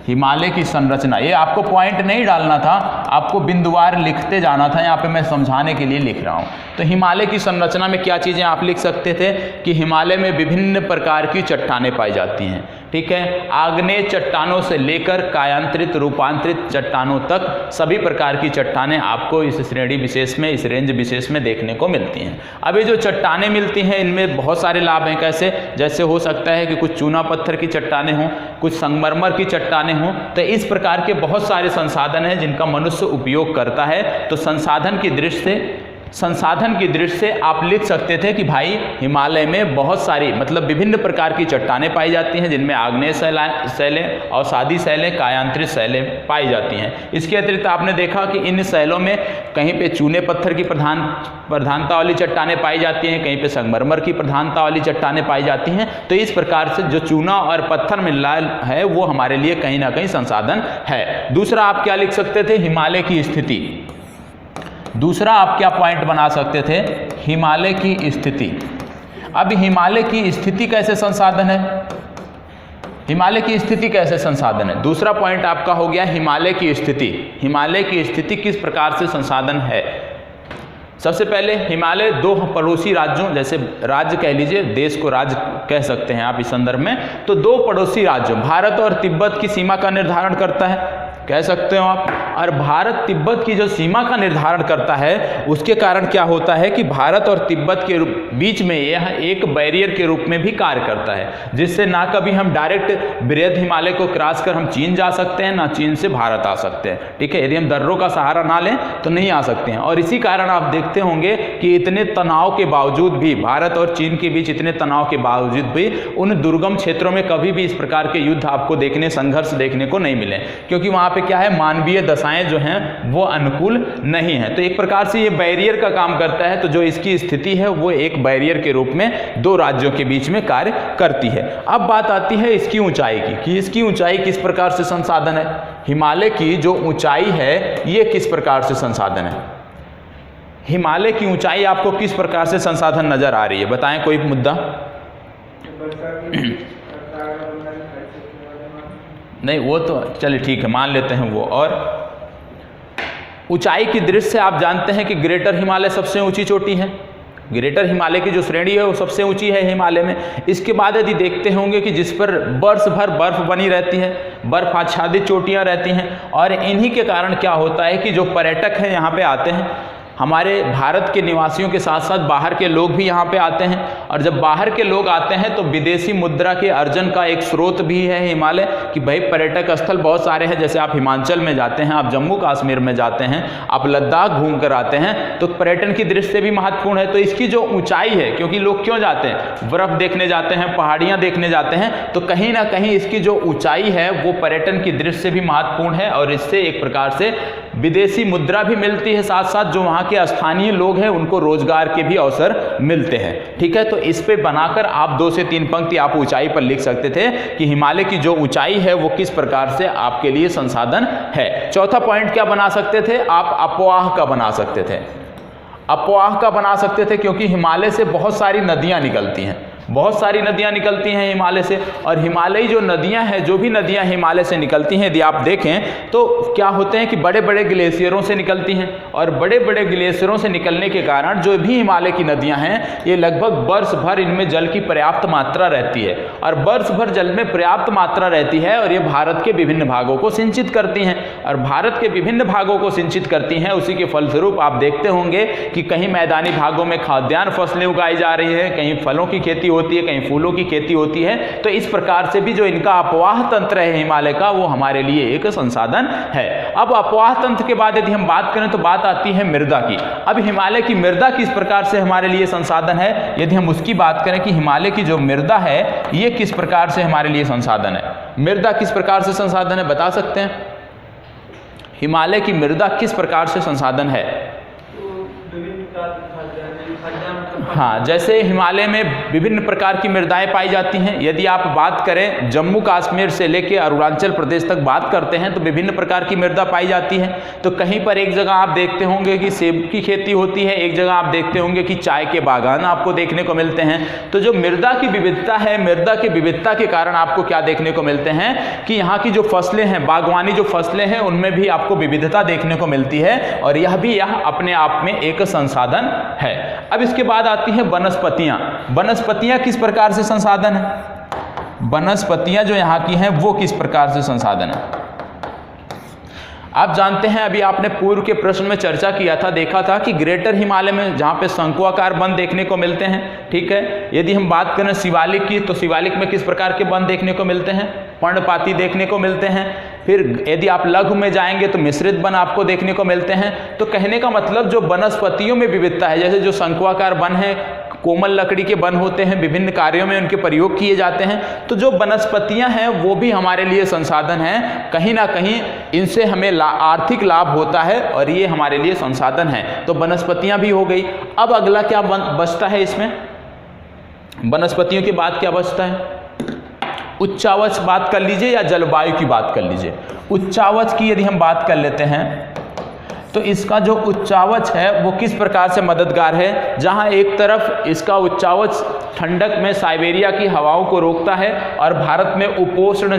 हिमालय की संरचना, ये आपको पॉइंट नहीं डालना था, आपको बिंदुवार लिखते जाना था। यहाँ पे मैं समझाने के लिए लिख रहा हूँ। तो हिमालय की संरचना में क्या चीज़ें आप लिख सकते थे कि हिमालय में विभिन्न प्रकार की चट्टानें पाई जाती हैं। ठीक है, आग्नेय चट्टानों से लेकर कायांतरित रूपांतरित चट्टानों तक सभी प्रकार की चट्टानें आपको इस श्रेणी विशेष में, इस रेंज विशेष में देखने को मिलती हैं। अब ये जो चट्टानें मिलती हैं इनमें बहुत सारे लाभ हैं। कैसे? जैसे हो सकता है कि कुछ चूना पत्थर की चट्टानें हों, कुछ संगमरमर की चट्टानें हों। तो इस प्रकार के बहुत सारे संसाधन हैं जिनका मनुष्य उपयोग करता है। तो संसाधन की दृष्टि से आप लिख सकते थे कि भाई हिमालय में बहुत सारी, मतलब विभिन्न प्रकार की चट्टानें पाई जाती हैं जिनमें आग्नेय शैलें, अवसादी शैलें, कायांतरित शैलें पाई जाती हैं। इसके अतिरिक्त आपने देखा कि इन शैलों में कहीं पे चूने पत्थर की प्रधानता वाली चट्टानें पाई जाती हैं, कहीं पे संगमरमर की प्रधानता वाली चट्टानें पाई जाती हैं। तो इस प्रकार से जो चूना और पत्थर मिल रहा है वो हमारे लिए कहीं ना कहीं संसाधन है। दूसरा आप क्या लिख सकते थे? हिमालय की स्थिति। दूसरा आप क्या पॉइंट बना सकते थे? हिमालय की स्थिति। अब हिमालय की स्थिति कैसे संसाधन है? हिमालय की स्थिति कैसे संसाधन है? दूसरा पॉइंट आपका हो गया हिमालय की स्थिति। हिमालय की स्थिति किस प्रकार से संसाधन है? सबसे पहले हिमालय 2 पड़ोसी राज्यों, जैसे राज्य कह लीजिए, देश को राज्य कह सकते हैं आप इस संदर्भ में, तो 2 पड़ोसी राज्यों भारत और तिब्बत की सीमा का निर्धारण करता है, कह सकते हो आप। और भारत तिब्बत की जो सीमा का निर्धारण करता है उसके कारण क्या होता है कि भारत और तिब्बत के बीच में यह एक बैरियर के रूप में भी कार्य करता है, जिससे ना कभी हम डायरेक्ट बृहद हिमालय को क्रॉस कर हम चीन जा सकते हैं, ना चीन से भारत आ सकते हैं। ठीक है, यदि हम दर्रों का सहारा ना लें तो नहीं आ सकते हैं। और इसी कारण आप देखते होंगे कि इतने तनाव के बावजूद भी, भारत और चीन के बीच इतने तनाव के बावजूद भी उन दुर्गम क्षेत्रों में कभी भी इस प्रकार के युद्ध आपको संघर्ष देखने को नहीं मिले, क्योंकि वहाँ पे क्या है, मानवीय दशाएं जो हैं वो अनुकूल नहीं है। तो एक प्रकार से ये बैरियर का काम करता है। तो जो इसकी स्थिति है वो एक बैरियर के रूप में दो राज्यों के बीच में कार्य करती है। अब बात आती है इसकी ऊंचाई की, कि इसकी ऊंचाई किस प्रकार से संसाधन है। हिमालय की जो ऊंचाई है ये किस प्रकार से संसाधन है। हिमालय की ऊंचाई आपको किस प्रकार से संसाधन नजर आ रही है, बताएं कोई मुद्दा। नहीं वो तो चलिए ठीक है, मान लेते हैं वो। और ऊंचाई की दृष्टि से आप जानते हैं कि ग्रेटर हिमालय सबसे ऊंची चोटी है। ग्रेटर हिमालय की जो श्रेणी है वो सबसे ऊंची है हिमालय में। इसके बाद यदि देखते होंगे कि जिस पर वर्ष भर बर्फ बनी रहती है, बर्फ आच्छादित चोटियां रहती हैं, और इन्हीं के कारण क्या होता है कि जो पर्यटक हैं यहाँ पे आते हैं, हमारे भारत के निवासियों के साथ साथ बाहर के लोग भी यहाँ पे आते हैं। और जब बाहर के लोग आते हैं तो विदेशी मुद्रा के अर्जन का एक स्रोत भी है हिमालय, कि भाई पर्यटक स्थल बहुत सारे हैं। जैसे आप हिमाचल में जाते हैं, आप जम्मू कश्मीर में जाते हैं, आप लद्दाख घूम कर आते हैं, तो पर्यटन की दृष्टि से भी महत्वपूर्ण है। तो इसकी जो ऊंचाई है, क्योंकि लोग क्यों जाते हैं, बर्फ देखने जाते हैं, पहाड़ियाँ देखने जाते हैं, तो कहीं ना कहीं इसकी जो ऊंचाई है वो पर्यटन की दृष्टि से भी महत्वपूर्ण है। और इससे एक प्रकार से विदेशी मुद्रा भी मिलती है, साथ साथ जो वहाँ के स्थानीय लोग हैं उनको रोजगार के भी अवसर मिलते हैं। ठीक है, तो इस पे बनाकर आप 2 से 3 पंक्ति आप ऊंचाई पर लिख सकते थे कि हिमालय की जो ऊंचाई है वो किस प्रकार से आपके लिए संसाधन है। चौथा पॉइंट क्या बना सकते थे आप, अपवाह का बना सकते थे। अपवाह का बना सकते थे क्योंकि हिमालय से बहुत सारी नदियां निकलती हैं, बहुत सारी नदियां निकलती हैं हिमालय से। और हिमालयी जो नदियां हैं, जो भी नदियां हिमालय से निकलती हैं, यदि आप देखें तो क्या होते हैं कि बड़े बड़े ग्लेशियरों से निकलती हैं। और बड़े बड़े ग्लेशियरों से निकलने के कारण जो भी हिमालय की नदियां हैं ये लगभग वर्ष भर इनमें जल की पर्याप्त मात्रा रहती है। और वर्ष भर जल में पर्याप्त मात्रा रहती है और ये भारत के विभिन्न भागों को सिंचित करती हैं। और भारत के विभिन्न भागों को सिंचित करती हैं, उसी के फलस्वरूप आप देखते होंगे कि कहीं मैदानी भागों में खाद्यान्न फसलें उगाई जा रही हैं, कहीं फलों की खेती होती है, कहीं फूलों की खेती होती है। तो इस प्रकार से भी जो इनका अपवाह तंत्र है हिमालय का, वो हमारे लिए एक संसाधन है। अब अपवाह तंत्र के बाद यदि हम बात करें तो बात आती है मृदा की। अब हिमालय की मृदा किस प्रकार से हमारे लिए संसाधन है, यदि हम उसकी बात करें कि हिमालय की जो मृदा है ये किस प्रकार से हमारे लिए संसाधन है। मृदा किस प्रकार से संसाधन है, बता सकते हैं? हिमालय की मृदा किस प्रकार से संसाधन है? हाँ, जैसे हिमालय में विभिन्न प्रकार की मृदाएं पाई जाती हैं। यदि आप बात करें जम्मू कश्मीर से लेकर अरुणाचल प्रदेश तक बात करते हैं तो विभिन्न प्रकार की मृदा पाई जाती है। तो कहीं पर एक जगह आप देखते होंगे कि सेब की खेती होती है, एक जगह आप देखते होंगे कि चाय के बागान आपको देखने को मिलते हैं। तो जो मृदा की विविधता है, मृदा की विविधता के कारण आपको क्या देखने को मिलते हैं कि यहाँ की जो फसलें हैं, बागवानी जो फसलें हैं, उनमें भी आपको विविधता देखने को मिलती है। और यह भी यह अपने आप में एक संसाधन है। अब इसके बाद आती है वनस्पतियां। वनस्पतियां किस प्रकार से संसाधन है? वनस्पतियां जो यहाँ की हैं वो किस प्रकार से संसाधन है? आप जानते हैं, अभी आपने पूर्व के प्रश्न में चर्चा किया था, देखा था कि ग्रेटर हिमालय में जहाँ पे शंकुआकार वन देखने को मिलते हैं, ठीक है। यदि हम बात करें शिवालिक की तो शिवालिक में किस प्रकार के वन देखने को मिलते हैं? पर्णपाती देखने को मिलते हैं। फिर यदि आप लघु में जाएंगे तो मिश्रित वन आपको देखने को मिलते हैं। तो कहने का मतलब जो वनस्पतियों में विविधता है, जैसे जो शंकुआकार वन है, कोमल लकड़ी के वन होते हैं, विभिन्न कार्यों में उनके प्रयोग किए जाते हैं। तो जो वनस्पतियां हैं वो भी हमारे लिए संसाधन हैं। कहीं ना कहीं इनसे हमें आर्थिक लाभ होता है और ये हमारे लिए संसाधन है। तो वनस्पतियां भी हो गई। अब अगला क्या बचता है इसमें? वनस्पतियों के बाद क्या बचता है? उच्चावच बात कर लीजिए या जलवायु की बात कर लीजिए। उच्चावच की यदि हम बात कर लेते हैं तो इसका जो उच्चावच है वो किस प्रकार से मददगार है? जहां एक तरफ इसका उच्चावच ठंडक में साइबेरिया की हवाओं को रोकता है और भारत में उपोष्ण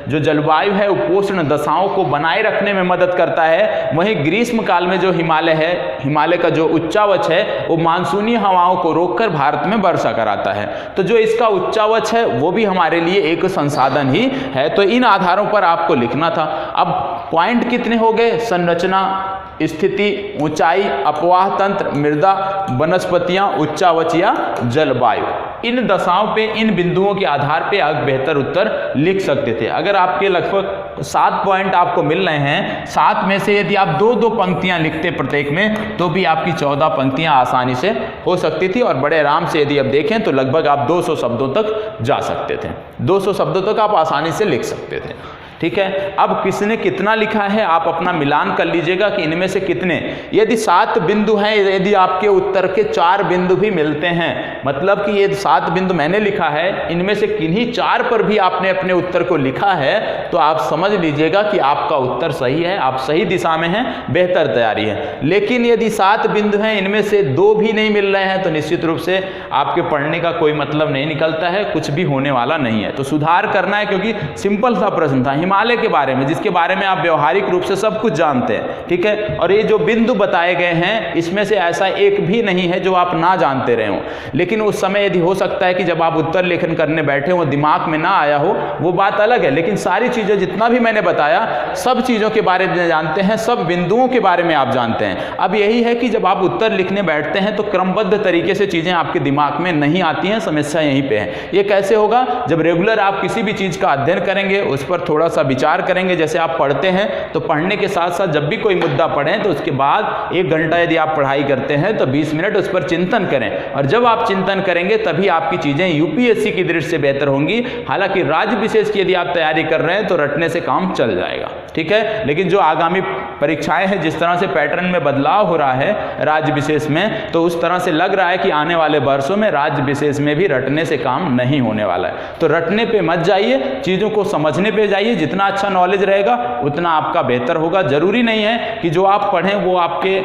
जो जलवायु है, उपोष्ण दशाओं को बनाए रखने में मदद करता है, वहीं ग्रीष्म काल में जो हिमालय है, हिमालय का जो उच्चावच है वो मानसूनी हवाओं को रोककर भारत में वर्षा कराता है। तो जो इसका उच्चावच है वो भी हमारे लिए एक संसाधन ही है। तो इन आधारों पर आपको लिखना था। अब पॉइंट कितने हो गए? संरचना, स्थिति, ऊंचाई, अपवाह तंत्र, मृदा, वनस्पतियां, उच्चावच या जलवायु। इन दशाओं पे, इन बिंदुओं के आधार पे आप बेहतर उत्तर लिख सकते थे। अगर आपके लगभग 7 पॉइंट आपको मिल रहे हैं, 7 में से यदि आप 2-2 पंक्तियां लिखते प्रत्येक में तो भी आपकी 14 पंक्तियां आसानी से हो सकती थी। और बड़े आराम से यदि आप देखें तो लगभग आप 200 शब्दों तक जा सकते थे। 200 शब्दों तक आप आसानी से लिख सकते थे। ठीक है। अब किसने कितना लिखा है आप अपना मिलान कर लीजिएगा कि इनमें से कितने, यदि 7 बिंदु हैं, यदि आपके उत्तर के 4 बिंदु भी मिलते हैं, मतलब कि ये 7 बिंदु मैंने लिखा है, इनमें से किन्हीं 4 पर भी आपने अपने उत्तर को लिखा है, तो आप समझ लीजिएगा कि आपका उत्तर सही है, आप सही दिशा में हैं, बेहतर तैयारी है। लेकिन यदि 7 बिंदु हैं, इनमें से 2 भी नहीं मिल रहे हैं, तो निश्चित रूप से आपके पढ़ने का कोई मतलब नहीं निकलता है, कुछ भी होने वाला नहीं है। तो सुधार करना है, क्योंकि सिंपल सा प्रश्न था हिमालय के बारे में, जिसके बारे में आप व्यवहारिक रूप से सब कुछ जानते हैं, ठीक है। और ये जो बिंदु बताए गए हैं, इसमें से ऐसा एक भी नहीं है जो आप ना जानते रहे हो। लेकिन उस समय यदि हो सकता है कि जब आप उत्तर लेखन करने बैठे हो दिमाग में ना आया हो, वो बात अलग है। लेकिन सारी चीज़ें जितना भी मैंने बताया, सब चीज़ों के बारे में जानते हैं, सब बिंदुओं के बारे में आप जानते हैं। अब यही है कि जब आप उत्तर लिखने बैठते हैं तो क्रमबद्ध तरीके से चीज़ें आपके दिमाग में नहीं आती हैं। समस्या यहीं पे है। ये कैसे होगा? जब रेगुलर आप किसी भी चीज़ का अध्ययन करेंगे, उस पर थोड़ा सा विचार करेंगे। जैसे आप पढ़ते हैं तो पढ़ने के साथ साथ जब भी कोई मुद्दा पढ़ें तो उसके बाद 1 घंटा यदि आप पढ़ाई करते हैं तो 20 मिनट उस पर चिंतन करें। और जब आप चिंतन करेंगे तभी आपकी चीज़ें यूपीएससी की दृष्टि से बेहतर होंगी। हालांकि राज्य विशेष की यदि आप तैयारी कर रहे हैं तो रटने से काम चल जाएगा, ठीक है। लेकिन जो आगामी परीक्षाएं हैं, जिस तरह से पैटर्न में बदलाव हो रहा है राज्य विशेष में, तो उस तरह से लग रहा है कि आने वाले वर्षों में राज्य विशेष में भी रटने से काम नहीं होने वाला है। तो रटने पे मत जाइए, चीज़ों को समझने पे जाइए। जितना अच्छा नॉलेज रहेगा उतना आपका बेहतर होगा। जरूरी नहीं है कि जो आप पढ़ें वो आपके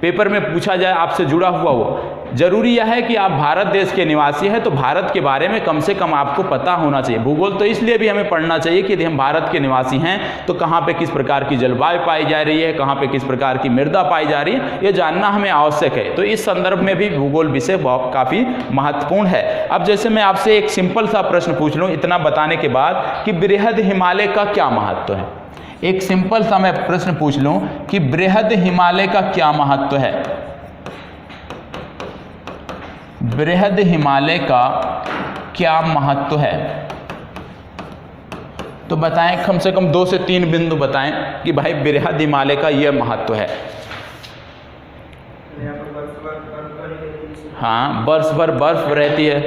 पेपर में पूछा जाए, आपसे जुड़ा हुआ हो। जरूरी यह है कि आप भारत देश के निवासी हैं, तो भारत के बारे में कम से कम आपको पता होना चाहिए। भूगोल तो इसलिए भी हमें पढ़ना चाहिए कि यदि हम भारत के निवासी हैं तो कहाँ पे किस प्रकार की जलवायु पाई जा रही है, कहाँ पे किस प्रकार की मृदा पाई जा रही है, ये जानना हमें आवश्यक है। तो इस संदर्भ में भी भूगोल विषय काफ़ी महत्वपूर्ण है। अब जैसे मैं आपसे एक सिंपल सा प्रश्न पूछ लूँ इतना बताने के बाद कि बृहद हिमालय का क्या महत्व है। एक सिंपल सा मैं प्रश्न पूछ लूं कि बृहद हिमालय का क्या महत्व है। बृहद हिमालय का क्या महत्व है, तो बताएं। कम से कम 2 से 3 बिंदु बताएं कि भाई बृहद हिमालय का यह महत्व है। हाँ, वर्ष भर बर्फ रहती है,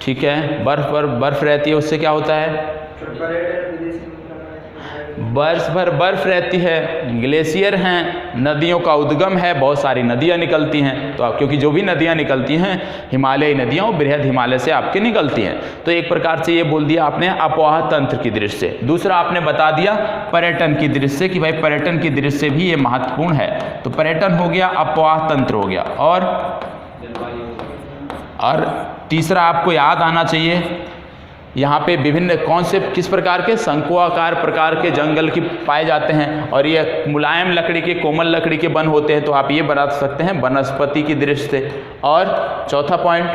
ठीक है। बर्फ रहती है, उससे क्या होता है? वर्ष भर बर्फ रहती है, ग्लेशियर हैं, नदियों का उद्गम है, बहुत सारी नदियां निकलती हैं। तो क्योंकि जो भी नदियां निकलती हैं हिमालयी नदियां, वो बृहद हिमालय से आपके निकलती हैं। तो एक प्रकार से ये बोल दिया आपने अपवाह तंत्र की दृष्टि से। दूसरा आपने बता दिया पर्यटन की दृष्टि से कि भाई पर्यटन की दृष्टि से भी ये महत्वपूर्ण है। तो पर्यटन हो गया, अपवाह तंत्र हो गया, और तीसरा आपको याद आना चाहिए यहाँ पे विभिन्न कौन से किस प्रकार के शंकुआकार प्रकार के जंगल की पाए जाते हैं, और ये मुलायम लकड़ी के, कोमल लकड़ी के वन होते हैं। तो आप ये बता सकते हैं वनस्पति की दृष्टि से। और चौथा पॉइंट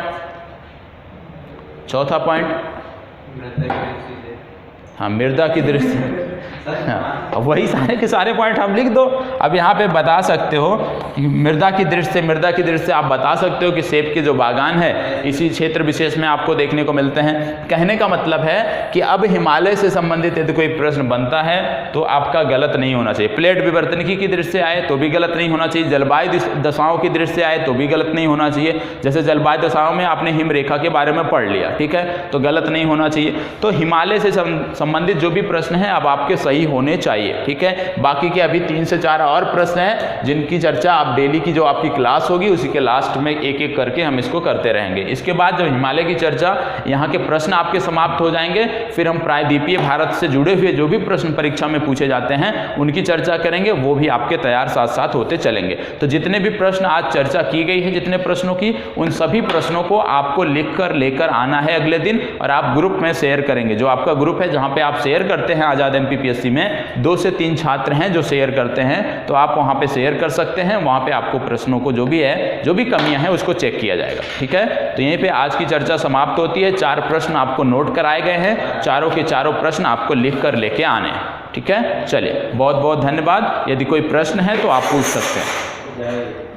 हाँ, मृदा की दृष्टि से। हाँ, वही सारे के सारे पॉइंट आप लिख दो। अब यहाँ पे बता सकते हो कि मृदा की दृष्टि से आप बता सकते हो कि सेब के जो बागान है इसी क्षेत्र विशेष में आपको देखने को मिलते हैं। कहने का मतलब है कि अब हिमालय से संबंधित यदि कोई प्रश्न बनता है तो आपका गलत नहीं होना चाहिए। प्लेट विवर्तनिकी की दृष्टि से आए तो भी गलत नहीं होना चाहिए, जलवायु दशाओं की दृष्टि से आए तो भी गलत नहीं होना चाहिए। जैसे जलवायु दशाओं में आपने हिमरेखा के बारे में पढ़ लिया, ठीक है, तो गलत नहीं होना चाहिए। तो हिमालय से संबंधित जो भी प्रश्न है अब आपके सही होने चाहिए, ठीक है। बाकी के अभी 3 से 4 और प्रश्न हैं जिनकी चर्चा आप डेली की जो आपकी क्लास होगी उसी के लास्ट में एक एक करके हम इसको करते रहेंगे। इसके बाद जब हिमालय की चर्चा, यहाँ के प्रश्न आपके समाप्त हो जाएंगे, फिर हम प्रायद्वीपीय भारत से जुड़े हुए जो भी प्रश्न परीक्षा में पूछे जाते हैं उनकी चर्चा करेंगे, वो भी आपके तैयार साथ साथ होते चलेंगे। तो जितने भी प्रश्न आज चर्चा की गई है, जितने प्रश्नों की, उन सभी प्रश्नों को आपको लिख कर लेकर आना है अगले दिन, और आप ग्रुप में शेयर करेंगे। जो आपका ग्रुप है जहाँ पे आप शेयर करते हैं आज़ाद MPPSC में 2 से 3 छात्र हैं जो शेयर करते हैं, तो आप वहाँ पे शेयर कर सकते हैं। वहाँ पे आपको प्रश्नों को जो भी है, जो भी कमियां हैं उसको चेक किया जाएगा, ठीक है। तो यहीं पे आज की चर्चा समाप्त होती है। 4 प्रश्न आपको नोट कराए गए हैं, चारों के चारों प्रश्न आपको लिख कर लेके आने हैं, ठीक है। चलिए, बहुत बहुत धन्यवाद। यदि कोई प्रश्न है तो आप पूछ सकते हैं।